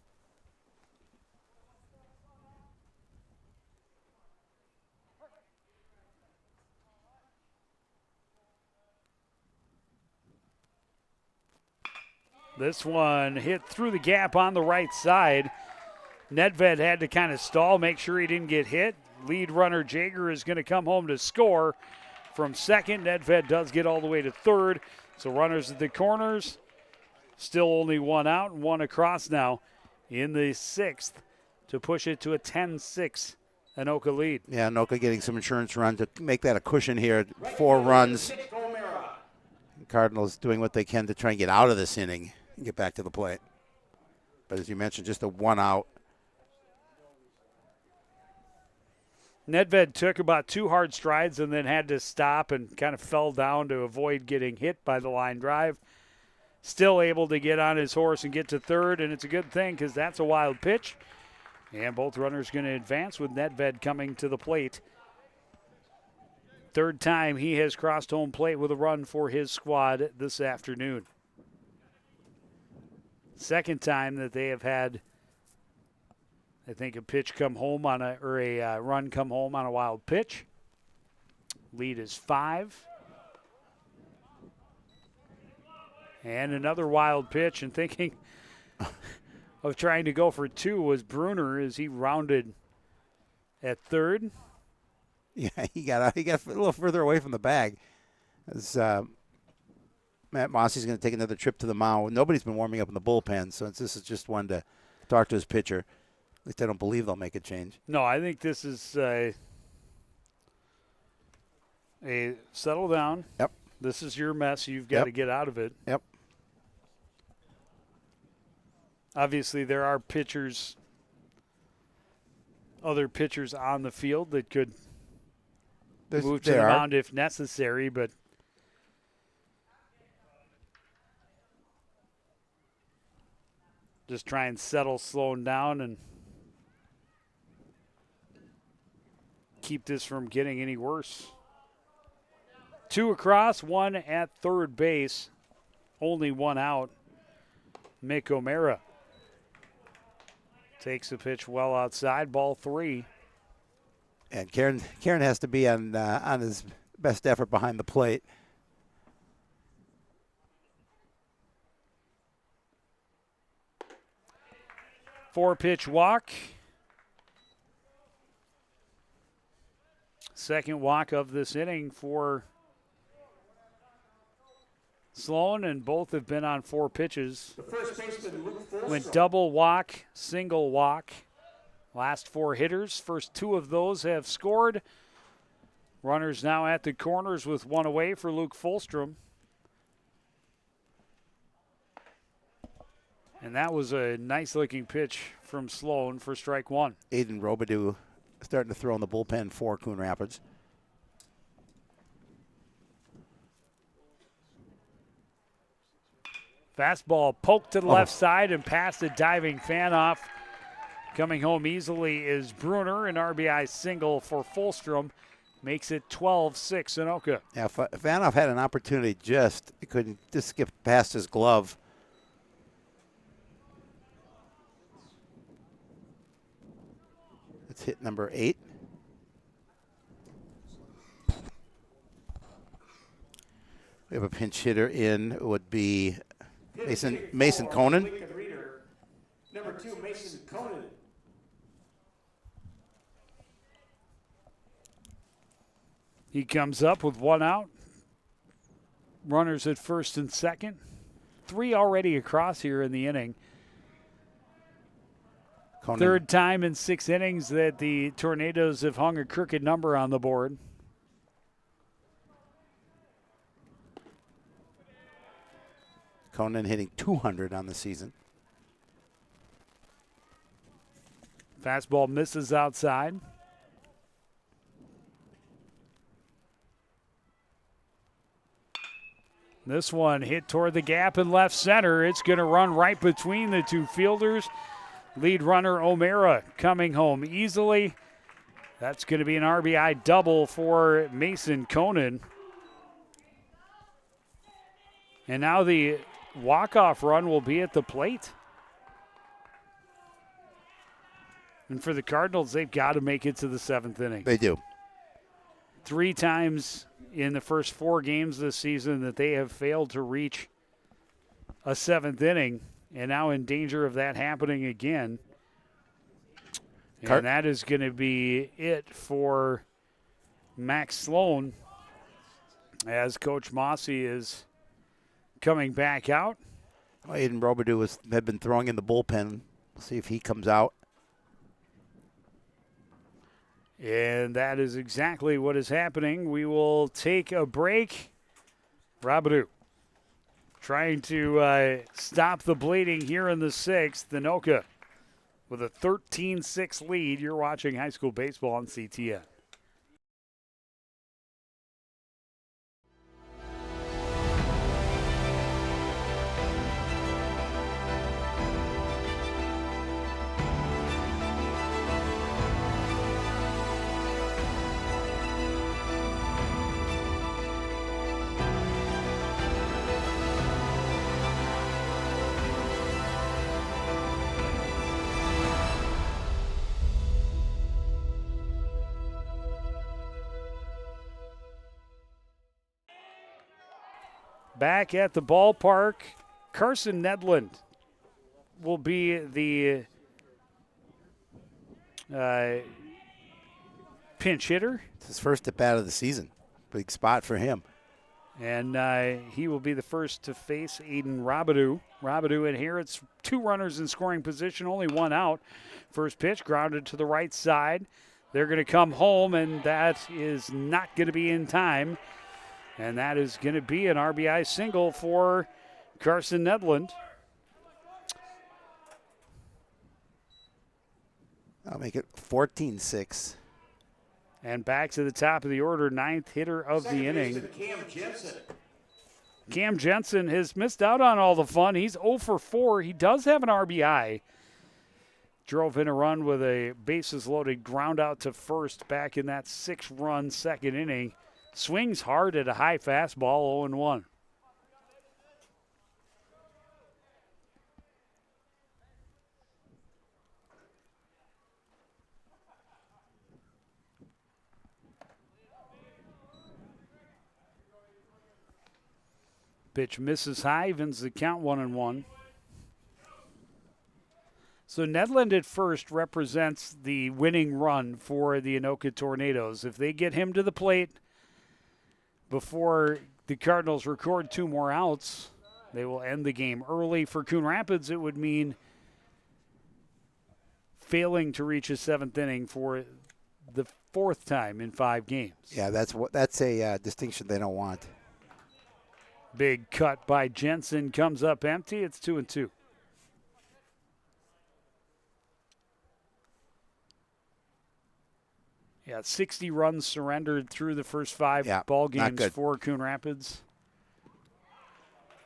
Speaker 1: This one hit through the gap on the right side. Nedved had to kind of stall, make sure he didn't get hit. Lead runner Jaeger is going to come home to score from second. Nedved does get all the way to third. So runners at the corners. Still only 1 out and 1 across now in the 6th to push it to a 10-6 Anoka lead.
Speaker 2: Yeah, Anoka getting some insurance run to make that a cushion here. 4 runs. Cardinals doing what they can to try and get out of this inning and get back to the plate. But as you mentioned, just a 1 out.
Speaker 1: Nedved took about 2 hard strides and then had to stop and kind of fell down to avoid getting hit by the line drive. Still able to get on his horse and get to third, and it's a good thing because that's a wild pitch. And both runners going to advance with Nedved coming to the plate. Third time he has crossed home plate with a run for his squad this afternoon. Second time that they have had, I think, a pitch come home on a run come home on a wild pitch. Lead is 5. And another wild pitch, and thinking of trying to go for 2 was Bruner as he rounded at third.
Speaker 2: Yeah, he got a little further away from the bag. As Matt Mossey's going to take another trip to the mound. Nobody's been warming up in the bullpen, so this is just one to talk to his pitcher. At least I don't believe they'll make a change.
Speaker 1: No, I think this is a settle down.
Speaker 2: Yep.
Speaker 1: This is your mess. You've got to get out of it.
Speaker 2: Yep.
Speaker 1: Obviously, there are other pitchers on the field that could move to the mound if necessary, but just try and settle Sloan down and keep this from getting any worse. 2 across, 1 at third base, only 1 out. Mick O'Mara takes the pitch well outside, ball 3.
Speaker 2: And Karen has to be on his best effort behind the plate.
Speaker 1: Four-pitch walk. Second walk of this inning for Sloan, and both have been on 4 pitches.
Speaker 3: The first baseman, Luke Fulstrom.
Speaker 1: Went double walk, single walk. Last 4 hitters, first 2 of those have scored. Runners now at the corners with 1 away for Luke Fulstrom. And that was a nice-looking pitch from Sloan for strike 1.
Speaker 2: Aiden Robidoux starting to throw in the bullpen for Coon Rapids.
Speaker 1: Fastball poked to the left side and past a diving Fanoff. Coming home easily is Bruner, an RBI single for Fulstrom. Makes it 12-6 Anoka.
Speaker 2: Yeah, Fanoff had an opportunity, couldn't just skip past his glove. It's hit number 8. We have a pinch hitter in. It would be Mason Conan.
Speaker 3: Number 2, Mason Conan.
Speaker 1: He comes up with 1 out. Runners at first and second. 3 already across here in the inning.
Speaker 2: Conan.
Speaker 1: Third time in 6 innings that the Tornadoes have hung a crooked number on the board.
Speaker 2: Conan hitting 200 on the season.
Speaker 1: Fastball misses outside. This one hit toward the gap in left center. It's going to run right between the 2 fielders. Lead runner O'Mara coming home easily. That's going to be an RBI double for Mason Conan. And now the walk-off run will be at the plate. And for the Cardinals, they've got to make it to the 7th inning.
Speaker 2: They do.
Speaker 1: 3 times in the first 4 games this season that they have failed to reach a 7th inning, and now in danger of that happening again. And that is going to be it for Max Sloan as Coach Mossy is coming back out.
Speaker 2: Well, Aiden Robidoux had been throwing in the bullpen. We'll see if he comes out.
Speaker 1: And that is exactly what is happening. We will take a break. Robidoux trying to stop the bleeding here in the 6th. Anoka with a 13-6 lead. You're watching high school baseball on CTN. Back at the ballpark, Carson Nedland will be the pinch hitter.
Speaker 2: It's his first at-bat of the season. Big spot for him.
Speaker 1: And he will be the first to face Aiden Robidoux. Robidoux inherits 2 runners in scoring position, only 1 out. First pitch grounded to the right side. They're going to come home, and that is not going to be in time. And that is going to be an RBI single for Carson Nedland.
Speaker 2: I'll make it 14-6.
Speaker 1: And back to the top of the order, 9th hitter of the inning.
Speaker 3: Cam Jensen.
Speaker 1: Cam Jensen has missed out on all the fun. He's 0 for 4. He does have an RBI. Drove in a run with a bases-loaded ground out to first back in that 6-run second inning. Swings hard at a high fastball, 0-1. Pitch misses high, evens the count 1-1. So Nedland at first represents the winning run for the Anoka Tornadoes. If they get him to the plate before the Cardinals record 2 more outs, they will end the game early. For Coon Rapids, it would mean failing to reach a 7th inning for the 4th time in 5 games.
Speaker 2: Yeah, that's a distinction they don't want.
Speaker 1: Big cut by Jensen comes up empty. It's 2-2. Yeah, 60 runs surrendered through the first 5 ball games for Coon Rapids.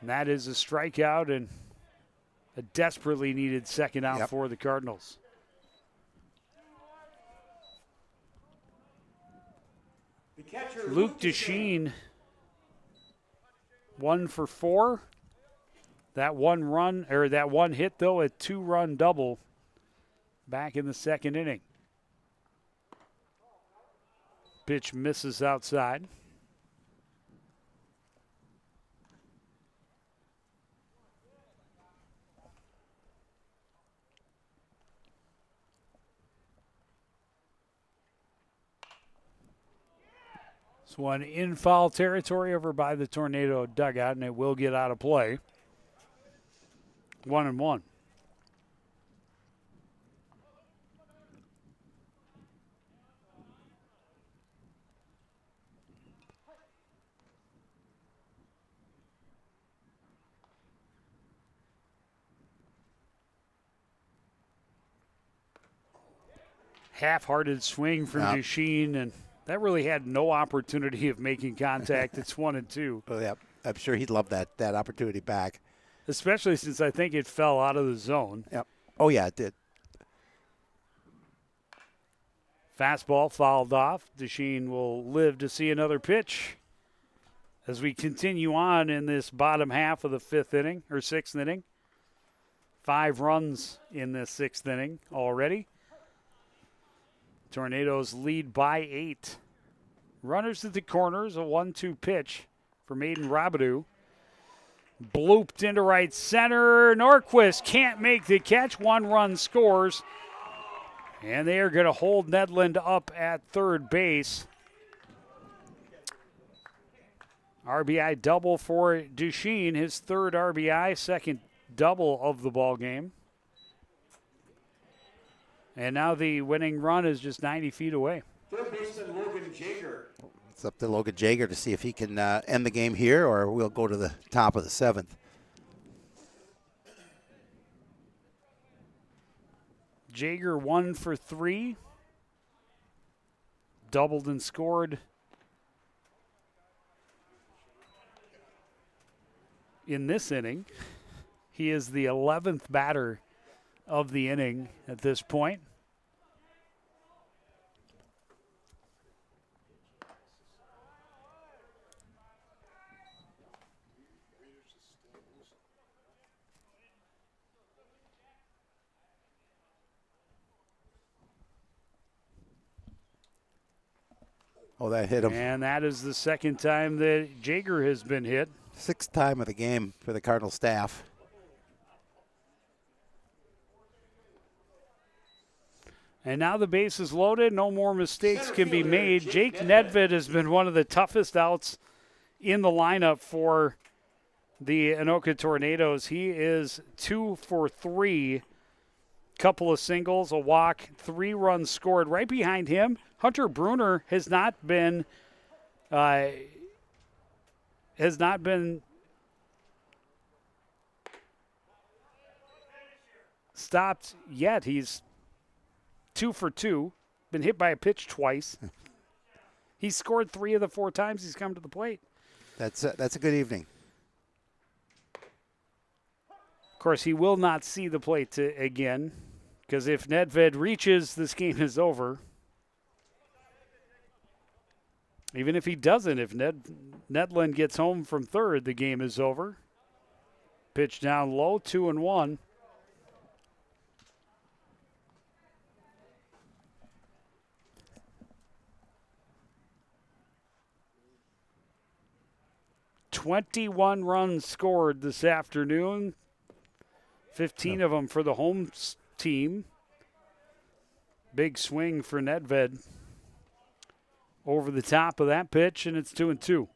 Speaker 1: And that is a strikeout and a desperately needed second out for the Cardinals. Luke Desheen, 1 for 4. That one hit, though, a 2-run double back in the second inning. Pitch misses outside. This one in foul territory over by the Tornado dugout, and it will get out of play. 1-1. Half-hearted swing from Desheen, and that really had no opportunity of making contact. It's 1-2.
Speaker 2: Oh, yeah, I'm sure he'd love that opportunity back.
Speaker 1: Especially since I think it fell out of the zone.
Speaker 2: Yep. Oh, yeah, it did.
Speaker 1: Fastball fouled off. Desheen will live to see another pitch as we continue on in this bottom half of the 6th inning. 5 runs in this 6th inning already. Tornadoes lead by 8. Runners at the corners, a 1-2 pitch from Aiden Robidoux. Blooped into right center. Norquist can't make the catch. 1 run scores. And they are going to hold Nedland up at third base. RBI double for Desheen, his 3rd RBI, 2nd double of the ball game. And now the winning run is just 90 feet away.
Speaker 3: Third baseman Logan Jager.
Speaker 2: It's up to Logan Jager to see if he can end the game here, or we'll go to the top of the 7th.
Speaker 1: Jager 1 for 3. Doubled and scored in this inning. He is the 11th batter of the inning at this point.
Speaker 2: Oh, that hit him.
Speaker 1: And that is the 2nd time that Jager has been hit.
Speaker 2: 6th time of the game for the Cardinal staff.
Speaker 1: And now the base is loaded. No more mistakes can be made. Jake Nedved has been one of the toughest outs in the lineup for the Anoka Tornadoes. He is 2 for 3. Couple of singles, a walk, 3 runs scored. Right behind him, Hunter Bruner has not been stopped yet. He's 2 for 2. Been hit by a pitch twice. He's scored 3 of the 4 times he's come to the plate.
Speaker 2: That's a good evening.
Speaker 1: Of course, he will not see the plate again, because if Nedved reaches, this game is over. Even if he doesn't, if Nedlund gets home from third, the game is over. Pitch down low, 2-1. "21 runs scored this afternoon, 15 of them for the home team. Big swing for Nedved over the top of that pitch, and it's 2-2.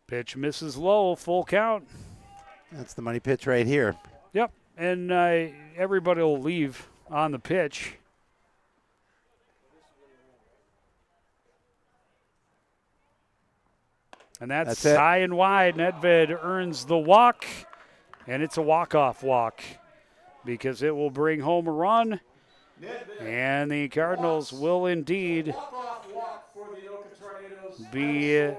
Speaker 1: Pitch misses low, full count.
Speaker 2: That's the money pitch right here.
Speaker 1: Yep, and everybody will leave on the pitch. And that's high and wide. Nedved earns the walk, and it's a walk-off walk because it will bring home a run, and the Cardinals will indeed be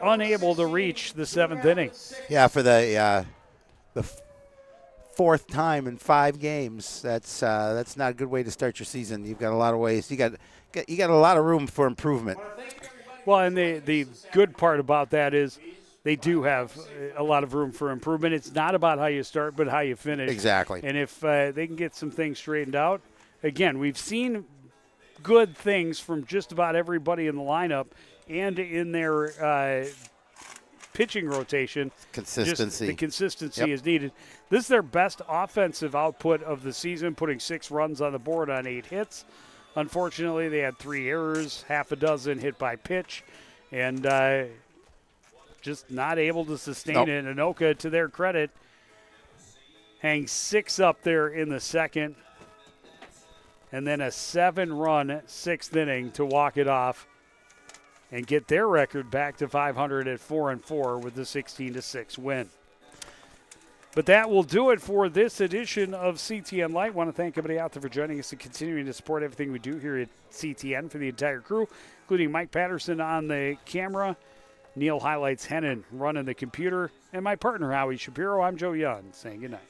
Speaker 1: unable to reach the 7th inning.
Speaker 2: Yeah, for the fourth time in 5 games. That's not a good way to start your season. You've got a lot of ways. You got a lot of room for improvement.
Speaker 1: Well, and the good part about that is they do have a lot of room for improvement. It's not about how you start, but how you finish.
Speaker 2: Exactly.
Speaker 1: And if they can get some things straightened out, again, we've seen good things from just about everybody in the lineup and in their pitching rotation.
Speaker 2: Consistency.
Speaker 1: Just the consistency is needed. This is their best offensive output of the season, putting 6 runs on the board on 8 hits. Unfortunately, they had 3 errors, half a dozen hit by pitch, and just not able to sustain it. Anoka, to their credit, hangs 6 up there in the second, and then a 7-run 6th inning to walk it off and get their record back to 500 at 4-4 with the 16-6 win. But that will do it for this edition of CTN Light. I want to thank everybody out there for joining us and continuing to support everything we do here at CTN for the entire crew, including Mike Patterson on the camera, Neil Highlights Hennon running the computer, and my partner, Howie Shapiro. I'm Joe Young, saying goodnight.